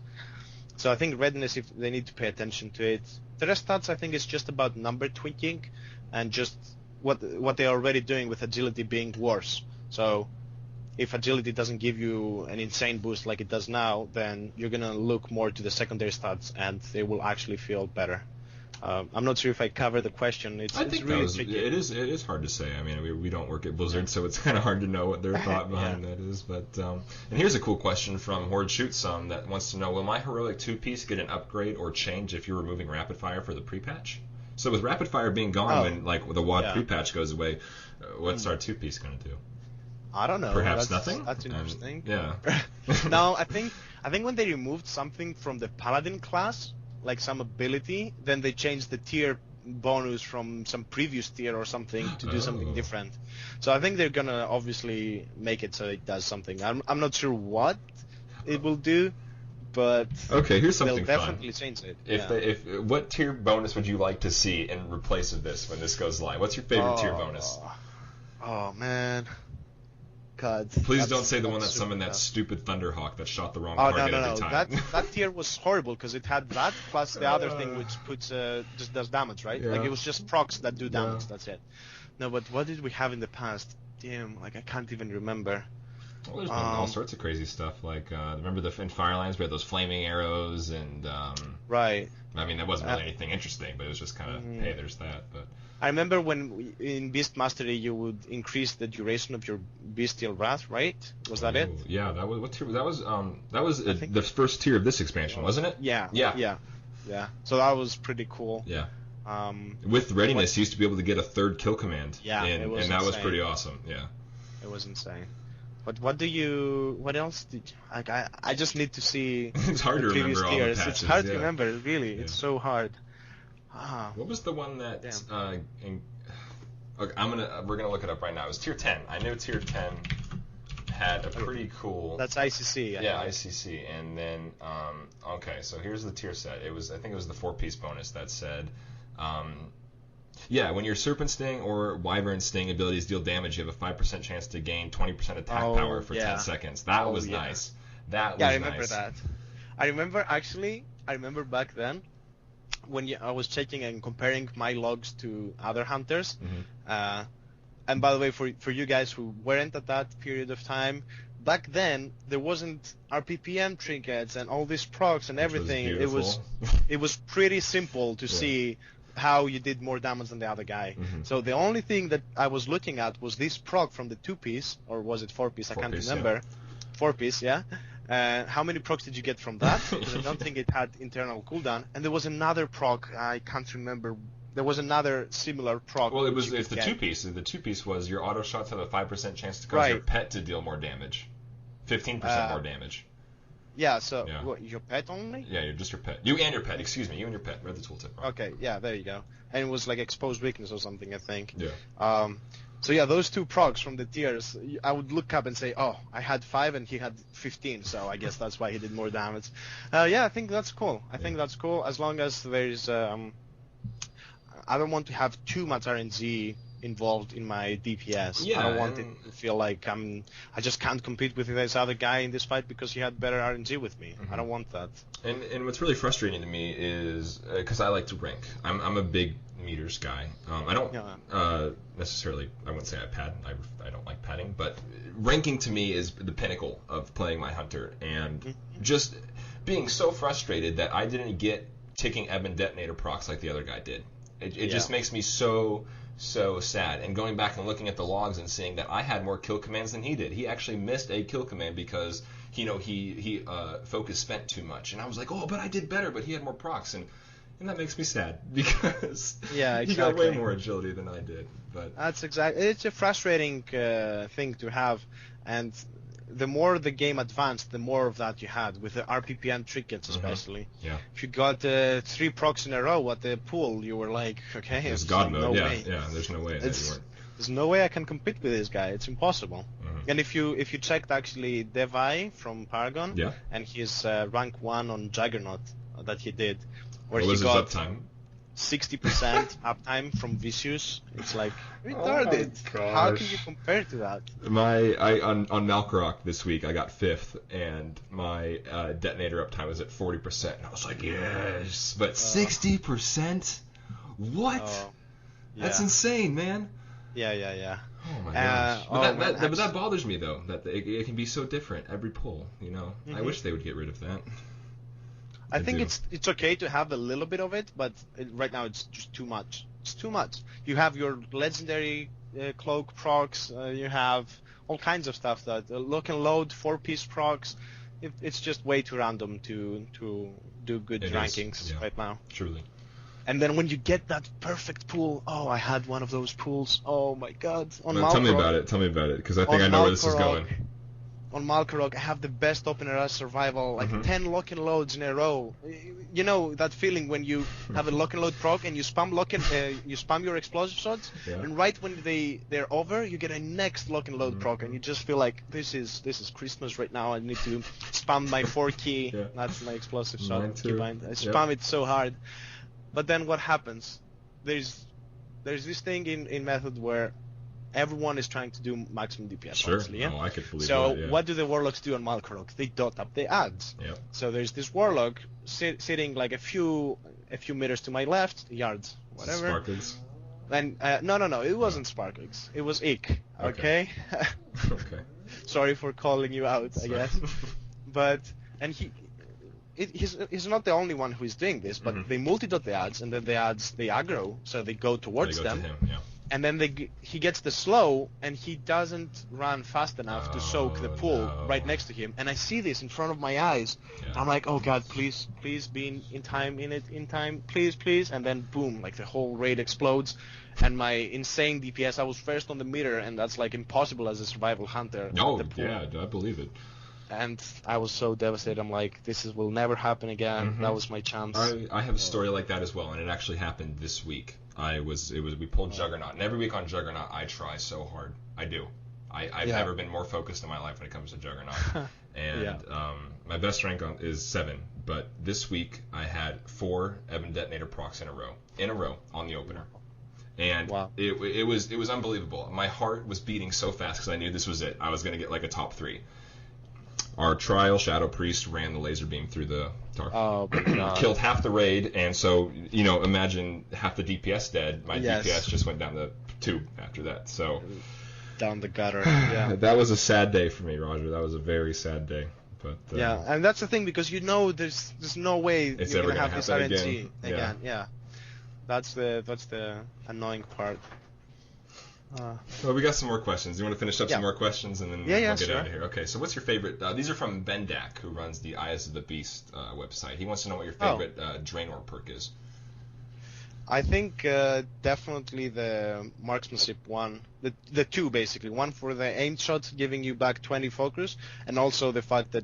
So I think readiness, if they need to pay attention to it. The rest stats, I think, is just about number tweaking and just what they're already doing with agility being worse. So if agility doesn't give you an insane boost like it does now, then you're going to look more to the secondary stats and they will actually feel better. I'm not sure if I covered the question. It's really tricky. It is hard to say. I mean, we don't work at Blizzard, so it's kind of hard to know what their thought behind that is. But and here's a cool question from Horde Shoot Some that wants to know: will my heroic 2-piece get an upgrade or change if you're removing rapid fire for the pre-patch? So with rapid fire being gone when the WAD pre-patch goes away, what's our 2-piece going to do? I don't know. Perhaps nothing. That's interesting. Yeah. No, I think when they removed something from the Paladin class, like some ability, then they changed the tier bonus from some previous tier or something to do something different. So I think they're gonna obviously make it so it does something. I'm not sure what it will do, but here's something they'll definitely change it. What tier bonus would you like to see in replace of this when this goes live? What's your favorite tier bonus? Oh man. God, please don't say the one that summoned that stupid Thunderhawk that shot the wrong target every time. That tier was horrible because it had that plus the other thing which puts just does damage, right? Like it was just procs that do damage. That's it. No, but what did we have in the past? Damn, I can't even remember. Well, there's been all sorts of crazy stuff. Like remember in Firelands we had those flaming arrows and right. I mean that wasn't really anything interesting, but it was just kind of hey, there's that. But I remember when in Beast Mastery you would increase the duration of your Bestial Wrath, right? Was that it? Yeah, that was what tier? That was the first tier of this expansion, wasn't it? Yeah. So that was pretty cool. Yeah. With readiness, you used to be able to get a 3rd kill command. Yeah, and that was pretty awesome. Yeah. It was insane. But what else did you, I just need to see it's hard to remember all the patches. It's hard to remember, really. Yeah. It's so hard. What was the one that we're gonna look it up right now. It was tier 10. I knew tier 10 had a pretty cool. That's ICC. ICC, and then so here's the tier set. I think it was the 4-piece bonus that said, when your Serpent Sting or Wyvern Sting abilities deal damage, you have a 5% chance to gain 20% attack power for 10 seconds. That was nice. That was nice. I remember that. I remember back then when I was checking and comparing my logs to other hunters. And by the way, for you guys who weren't at that period of time, back then there wasn't RPPM trinkets and all these procs and everything. It was pretty simple to see how you did more damage than the other guy. So the only thing that I was looking at was this proc from the 2-piece, or was it 4-piece? I can't remember. Yeah. 4-piece, yeah. How many procs did you get from that? Because I don't think it had internal cooldown. And there was another proc, I can't remember. There was another similar proc. Well, it's the 2-piece. The 2-piece was your auto shots have a 5% chance to cause your pet to deal more damage. 15% more damage. Yeah, so what, your pet only? Yeah, just your pet. You and your pet, excuse me. You and your pet. Read the tooltip. Right. Okay, yeah, there you go. And it was like exposed weakness or something, I think. Yeah. So yeah, those two procs from the tiers, I would look up and say, oh, I had 5 and he had 15, so I guess that's why he did more damage. Yeah, I think that's cool. I think that's cool, as long as there's... I don't want to have too much RNG involved in my DPS. Yeah, I don't want it to feel like I just can't compete with this other guy in this fight because he had better RNG with me. I don't want that. And what's really frustrating to me is because I like to rank. I'm a big meters guy. I don't necessarily. I wouldn't say I pad. I don't like padding, but ranking to me is the pinnacle of playing my hunter, and just being so frustrated that I didn't get ticking Ebon detonator procs like the other guy did. It just makes me so sad. And going back and looking at the logs and seeing that I had more kill commands than he did. He actually missed a kill command because he focus spent too much. And I was like, oh, but I did better, but he had more procs, and that makes me sad because he got way more agility than I did. But that's exactly. It's a frustrating thing to have, and the more the game advanced, the more of that you had with the RPPN trinkets, especially. Yeah. If you got 3 procs in a row at the pool, you were like, okay, it's God mode. No way. There's no way that you weren't. There's no way I can compete with this guy. It's impossible. And if you checked actually Devi from Paragon, and his rank 1 on Juggernaut that he did, where what he got his uptime? 60% uptime from Vicious. It's like retarded. How can you compare to that? On Malkorok this week I got 5th, and my detonator uptime was at 40%. And I was like, yes, but 60%? What? That's insane, man. Yeah. Oh my gosh. But that bothers me though. That it can be so different every pull. I wish they would get rid of that. I think it's okay to have a little bit of it, but right now it's just too much. It's too much. You have your legendary cloak procs. You have all kinds of stuff that lock and load 4-piece procs. It's just way too random to do good rankings right now. Truly. And then when you get that perfect pool, I had one of those pools. Oh my God! Tell me about it, because I think I know where this is going. On Malkorok, I have the best opener as survival, like 10 lock and loads in a row. You know that feeling when you have a lock and load proc and you spam you spam your explosive shots, and right when they're over, you get a next lock and load proc, and you just feel like this is Christmas right now. I need to spam my 4 key. That's my explosive shot. Keybind. I spam it so hard, but then what happens? There's this thing in method where everyone is trying to do maximum DPS. Honestly, I could believe so that. what do the warlocks do on Malkorok? They dot up the ads. So there's this warlock sitting like a few meters to my left, yards, whatever. Sparklings. And no, it wasn't Sparklings. It was Ick. Okay. Okay. Sorry for calling you out, I guess. But he's not the only one who is doing this, but they multi-dot the ads, and then the ads they aggro, so they go towards them. To him, and then he gets the slow, and he doesn't run fast enough to soak the pool right next to him. And I see this in front of my eyes. I'm like, oh God, please be in time, please. And then boom, like the whole raid explodes. And my insane DPS, I was first on the meter, and that's like impossible as a survival hunter. Oh, yeah, I believe it. And I was so devastated. I'm like, will never happen again. That was my chance. I have a story like that as well, and it actually happened this week. We pulled Juggernaut, and every week on Juggernaut I try so hard. I do. I've never been more focused in my life when it comes to Juggernaut. And my best rank is 7, but this week I had 4 Ebon detonator procs in a row on the opener. And it was unbelievable. My heart was beating so fast because I knew this was it. I was going to get like a top 3. Our trial Shadow Priest ran the laser beam through the dark. Oh, my God. Killed half the raid, and so imagine half the DPS dead. My DPS just went down the tube after that. So down the gutter. That was a sad day for me, Roger. That was a very sad day. But and that's the thing, because there's no way it's you're ever gonna have this RNG again. Yeah. That's the annoying part. Well, we got some more questions. You want to finish up some more questions, and then we'll get sure. out of here? Okay, so what's your favorite... these are from Bendak, who runs the Eyes of the Beast website. He wants to know what your favorite Draenor perk is. I think definitely the Marksmanship one. The two, basically. One for the aim shot, giving you back 20 focus, and also the fact that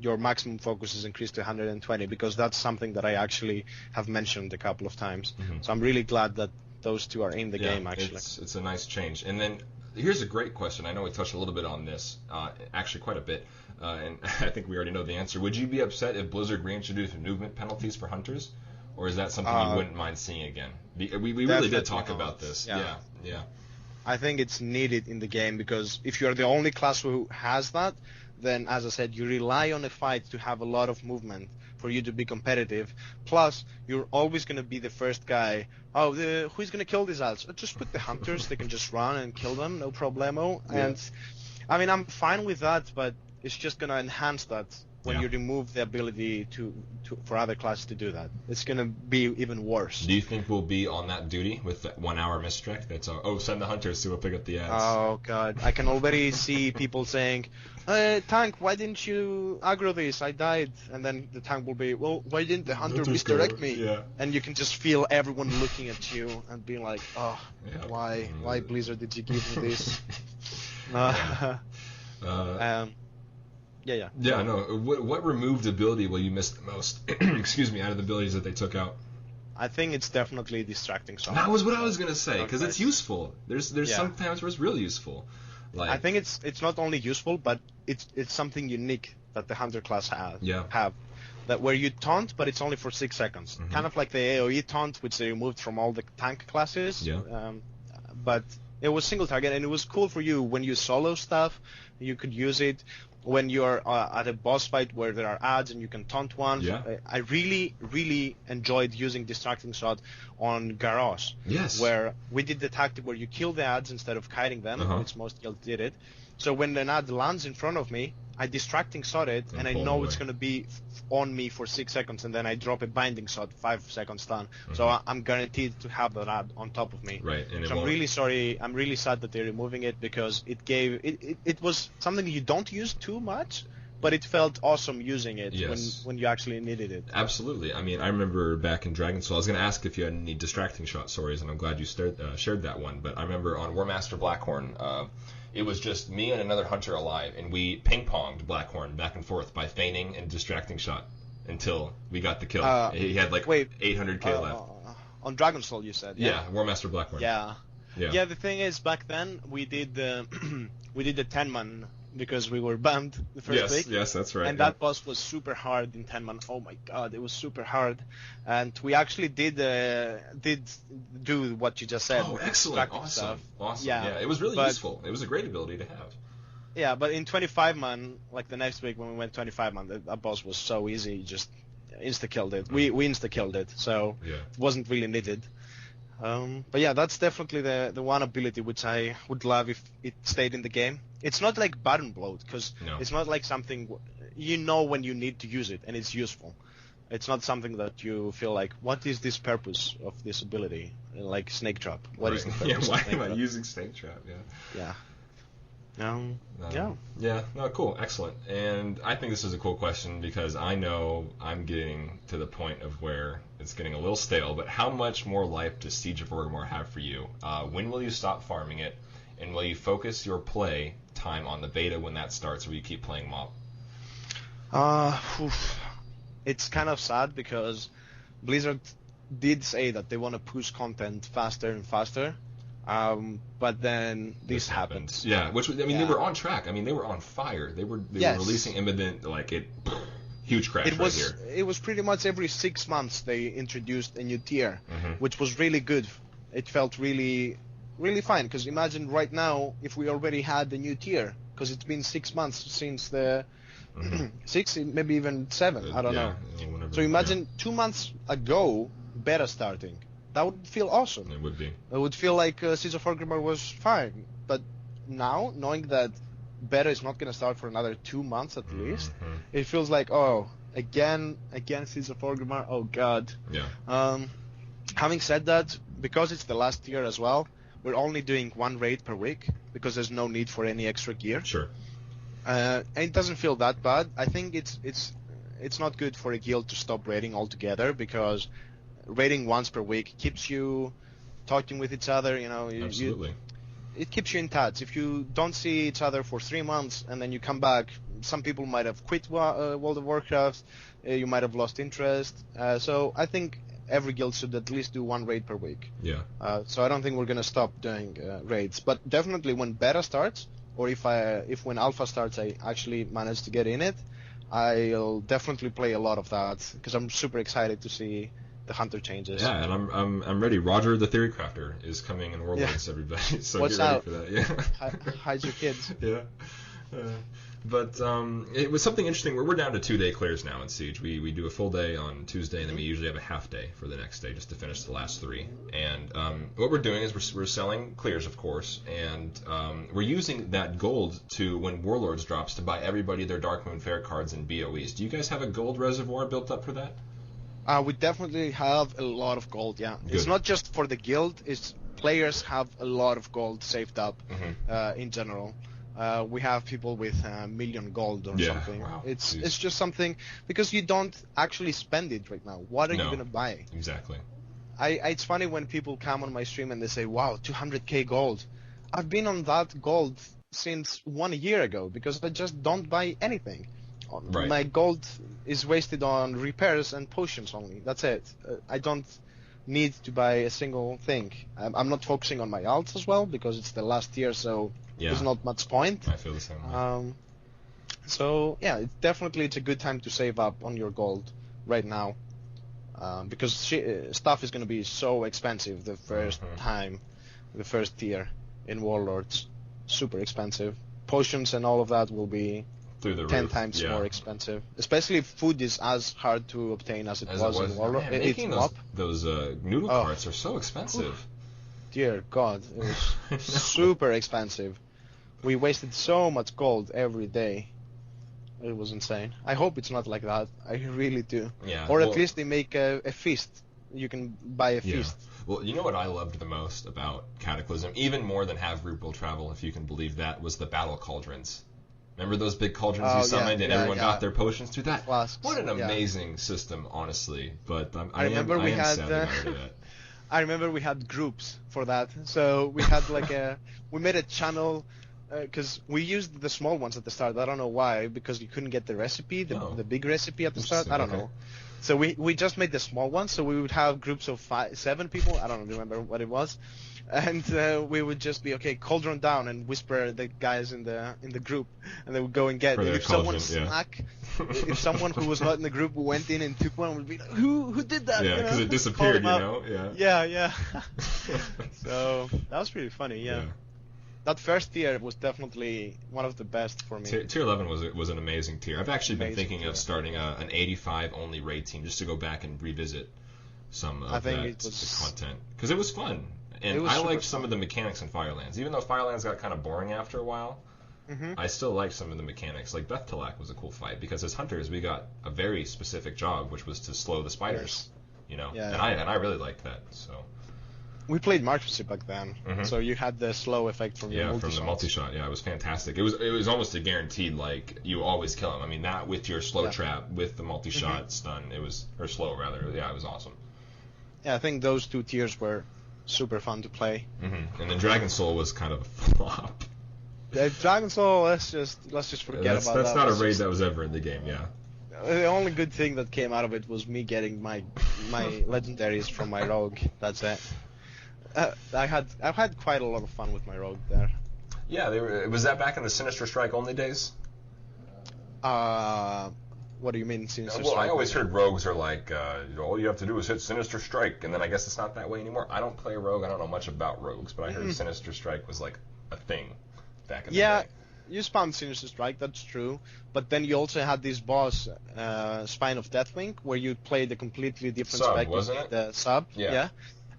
your maximum focus is increased to 120, because that's something that I actually have mentioned a couple of times. So I'm really glad that those two are in the game, actually. It's a nice change. And then here's a great question. I know we touched a little bit on this, actually quite a bit, and I think we already know the answer. Would you be upset if Blizzard reintroduced movement penalties for hunters, or is that something you wouldn't mind seeing again? We really did talk about this. Yeah. I think it's needed in the game, because if you're the only class who has that, then, as I said, you rely on a fight to have a lot of movement for you to be competitive. Plus, you're always going to be the first guy. Who's going to kill these ads? Just put the hunters. They can just run and kill them, no problemo. Yeah. And, I mean, I'm fine with that, but it's just going to enhance that when you remove the ability for other classes to do that. It's going to be even worse. Do you think we'll be on that duty with that 1 hour mistrek? That's send the hunters to pick up the ads. Oh, God. I can already see people saying, tank, why didn't you aggro this? I died. And then the tank will be, well, why didn't the hunter misdirect me? Yeah. And you can just feel everyone looking at you and being like, why Blizzard did you give me this? Yeah, no. What removed ability will you miss the most? Excuse me, out of the abilities that they took out. I think it's definitely distracting. That was what I was gonna say, because it's useful. There's some times where it's really useful. Like, I think it's not only useful, but it's something unique that the hunter class have. That where you taunt, but it's only for 6 seconds. Kind of like the AoE taunt, which they removed from all the tank classes. Yeah. But it was single target, and it was cool for you when you solo stuff. You could use it when you're at a boss fight where there are ads and you can taunt one. I really, really enjoyed using distracting shot on Garrosh. Yes. Where we did the tactic where you kill the ads instead of kiting them, which most guilds did it. So when an ad lands in front of me, I distracting shot it, and I know it's going to be on me for 6 seconds, and then I drop a binding shot 5 seconds down. So I'm guaranteed to have that ad on top of me. Right. And so I'm really sorry. I'm really sad that they're removing it, because it was something you don't use too much, but it felt awesome using it when you actually needed it. Absolutely. I mean, I remember back in Dragon Soul, I was going to ask if you had any distracting shot stories, and I'm glad you shared that one. But I remember on Warmaster Blackhorn, it was just me and another hunter alive, and we ping-ponged Blackhorn back and forth by feigning and distracting shot until we got the kill. He had 800k left. On Dragon Soul, you said? Yeah, Warmaster Blackhorn. Yeah, the thing is, back then, we did the 10-man, because we were banned the first week. Yes, that's right. And that boss was super hard in 10-man. Oh my god, it was super hard. And we actually did do what you just said. Oh, excellent. Awesome. Yeah, it was really useful. It was a great ability to have. Yeah, but in 25-man, like the next week when we went 25-man, that boss was so easy, you just insta-killed it. We insta-killed it, so it wasn't really needed. But yeah, that's definitely the one ability which I would love if it stayed in the game. It's not like button bloat, because it's not like something you know when you need to use it and it's useful. It's not something that you feel like, what is this purpose of this ability? Like Snake Trap. What is the purpose? Why am I using Snake Trap? No, cool, excellent. And I think this is a cool question, because I know I'm getting to the point of where it's getting a little stale, but how much more life does Siege of Orgrimmar have for you? When will you stop farming it, and will you focus your play time on the beta when that starts, or will you keep playing MoP? It's kind of sad, because Blizzard did say that they want to push content faster and faster. But then this happens. Yeah, they were on track. I mean, they were on fire. They were releasing imminent, huge crash right here. It was pretty much every 6 months they introduced a new tier, which was really good. It felt really, really fine, because imagine right now if we already had the new tier, because it's been 6 months since the 6, maybe even 7, I don't know. So imagine 2 months ago, beta starting. That would feel awesome. It would be. It would feel like Siege of Orgrimmar was fine. But now, knowing that beta is not going to start for another 2 months at least, it feels like, again Siege of Orgrimmar, oh god. Yeah. Having said that, because it's the last tier as well, we're only doing one raid per week because there's no need for any extra gear. Sure. And it doesn't feel that bad. I think it's not good for a guild to stop raiding altogether, because raiding once per week keeps you talking with each other. Absolutely. It keeps you in touch. If you don't see each other for 3 months and then you come back, some people might have quit World of Warcraft. You might have lost interest. So I think every guild should at least do one raid per week. Yeah. So I don't think we're gonna stop doing raids. But definitely when beta starts, or if when alpha starts, I actually manage to get in it, I'll definitely play a lot of that, because I'm super excited to see the hunter changes. Yeah, and I'm ready. Roger the Theory Crafter is coming in Warlords, everybody. So Watch get ready out. for that. Yeah. Hide your kids. Yeah. But it was something interesting. We're down to 2-day clears now in Siege. We do a full day on Tuesday, and then we usually have a half day for the next day just to finish the last 3. And what we're doing is we're selling clears, of course, and we're using that gold to, when Warlords drops, to buy everybody their Darkmoon Fair cards and BOEs. Do you guys have a gold reservoir built up for that? We definitely have a lot of gold, yeah. Good. It's not just for the guild, it's players have a lot of gold saved up in general. We have people with $1 million gold or something. Wow. It's just something, because you don't actually spend it right now. What are you No. going to buy? Exactly. It's funny when people come on my stream and they say, wow, 200k gold. I've been on that gold since 1 year ago, because I just don't buy anything. Right. My gold is wasted on repairs and potions only. That's it. I don't need to buy a single thing. I'm not focusing on my alts as well, because it's the last year, so there's not much point. I feel the same way. So yeah, it's a good time to save up on your gold right now, because stuff is going to be so expensive the first time, the first tier in Warlords, super expensive. Potions and all of that will be Through the 10 roof. times Yeah. more expensive, especially if food is as hard to obtain as it was in Warlords. Man, making those noodle Oh. carts are so expensive. Dear God, it was super expensive. We wasted so much gold every day. It was insane. I hope it's not like that. I really do. Yeah. Or well, at least they make a feast. You can buy a Yeah. feast. Well, you know what I loved the most about Cataclysm, even more than Have Group Will Travel, if you can believe that, was the battle cauldrons. Remember those big cauldrons you summoned and everyone got their potions through that? Flasks, What an yeah. amazing system, honestly. But I remember am we had, sad they got rid of that. I remember we had groups for that. So we had like we made a channel, because we used the small ones at the start. I don't know why, because you couldn't get the recipe, the big recipe at the start. I don't know. So we just made the small ones. So we would have groups of 7 people. I don't remember what it was. And we would just be, okay, cauldron down, and whisper the guys in the group, and they would go and get For it. their If someone cauldron, yeah. if someone who was not in the group went in and took one, would be like, who did that? Yeah, You know? because it Call disappeared, them you out. know? Yeah. Yeah. So that was pretty funny. Yeah. Yeah. That first tier was definitely one of the best for me. Tier 11 was an amazing tier. I've actually been Amazing thinking tier. of starting an 85 only raid team just to go back and revisit some of the content, because it was fun, and I liked some of the mechanics in Firelands. Even though Firelands got kind of boring after a while, I still liked some of the mechanics. Like Beth Talak was a cool fight, because as hunters we got a very specific job, which was to slow the spiders. You know, Yeah. and I really liked that. So. We played Marksmanship back then, so you had the slow effect from your multi-shots. From the multi-shot. Yeah, it was fantastic. It was almost a guaranteed, like, you always kill him. I mean, that with your slow trap, with the multi-shot stun, or slow rather. Yeah, it was awesome. Yeah, I think those 2 tiers were super fun to play. And then Dragon Soul was kind of a flop. Dragon Soul, let's just forget about that. That's not a raid that was ever in the game. Yeah. The only good thing that came out of it was me getting my legendaries from my rogue. That's it. I've had quite a lot of fun with my rogue there. Yeah, was that back in the Sinister Strike only days? What do you mean, Sinister Well, Strike? I always heard rogues are like, all you have to do is hit Sinister Strike, and then I guess it's not that way anymore. I don't play rogue. I don't know much about rogues, but I heard Sinister Strike was like a thing back in the day. You spammed Sinister Strike, that's true. But then you also had this boss, Spine of Deathwing, where you played a completely different Sub, spec. wasn't it? The sub, Yeah.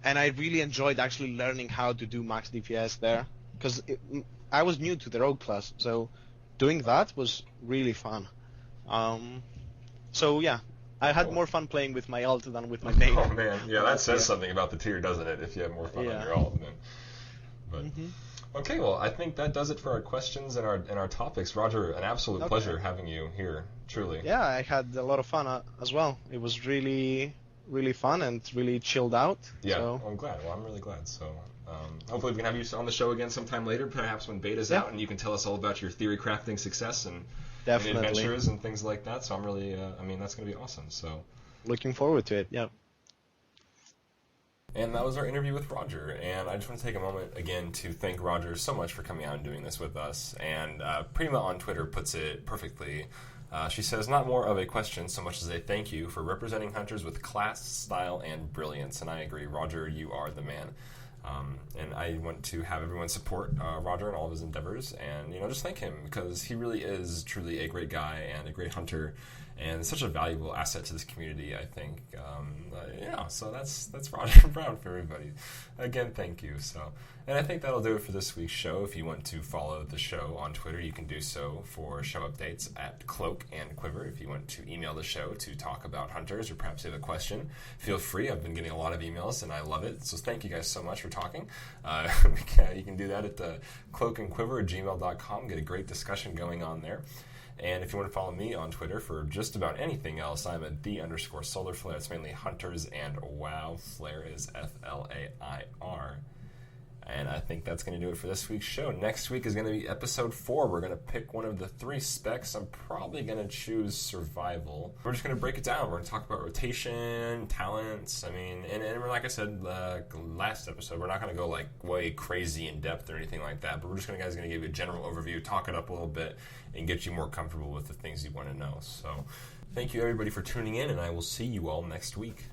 And I really enjoyed actually learning how to do max DPS there, because I was new to the rogue class, so doing that was really fun. So yeah, I had more fun playing with my ult than with my main. Oh man, yeah, that says something about the tier, doesn't it? If you have more fun on your ult, then. But okay, well, I think that does it for our questions and our topics. Roger, an absolute pleasure having you here. Truly. Yeah, I had a lot of fun as well. It was really, really fun and really chilled out. Yeah, so. I'm glad. Well, I'm really glad. So hopefully we can have you on the show again sometime later, perhaps when beta's out, and you can tell us all about your theory crafting success and adventures and things like that. So I'm really, that's going to be awesome. So looking forward to it. Yeah. And that was our interview with Roger, and I just want to take a moment again to thank Roger so much for coming out and doing this with us. And Prima on Twitter puts it perfectly. She says, not more of a question so much as a thank you for representing hunters with class, style, and brilliance. And I agree, Roger, you are the man. And I want to have everyone support Roger in all of his endeavors and, just thank him because he really is truly a great guy and a great hunter and such a valuable asset to this community, I think. So that's Roger Brown for everybody. Again, thank you. And I think that'll do it for this week's show. If you want to follow the show on Twitter, you can do so for show updates at Cloak and Quiver. If you want to email the show to talk about hunters or perhaps you have a question, feel free. I've been getting a lot of emails and I love it. So thank you guys so much for talking. You can do that at the cloakandquiver@gmail.com. Get a great discussion going on there. And if you want to follow me on Twitter for just about anything else, I'm at _SolarFlare. It's mainly Hunters and WoW. Flare is Flair. And I think that's going to do it for this week's show. Next week is going to be episode 4. We're going to pick one of the 3 specs. I'm probably going to choose survival. We're just going to break it down. We're going to talk about rotation, talents. And like I said last episode, we're not going to go way crazy in depth or anything like that. But we're just going to give you a general overview, talk it up a little bit, and get you more comfortable with the things you want to know. So thank you everybody for tuning in, and I will see you all next week.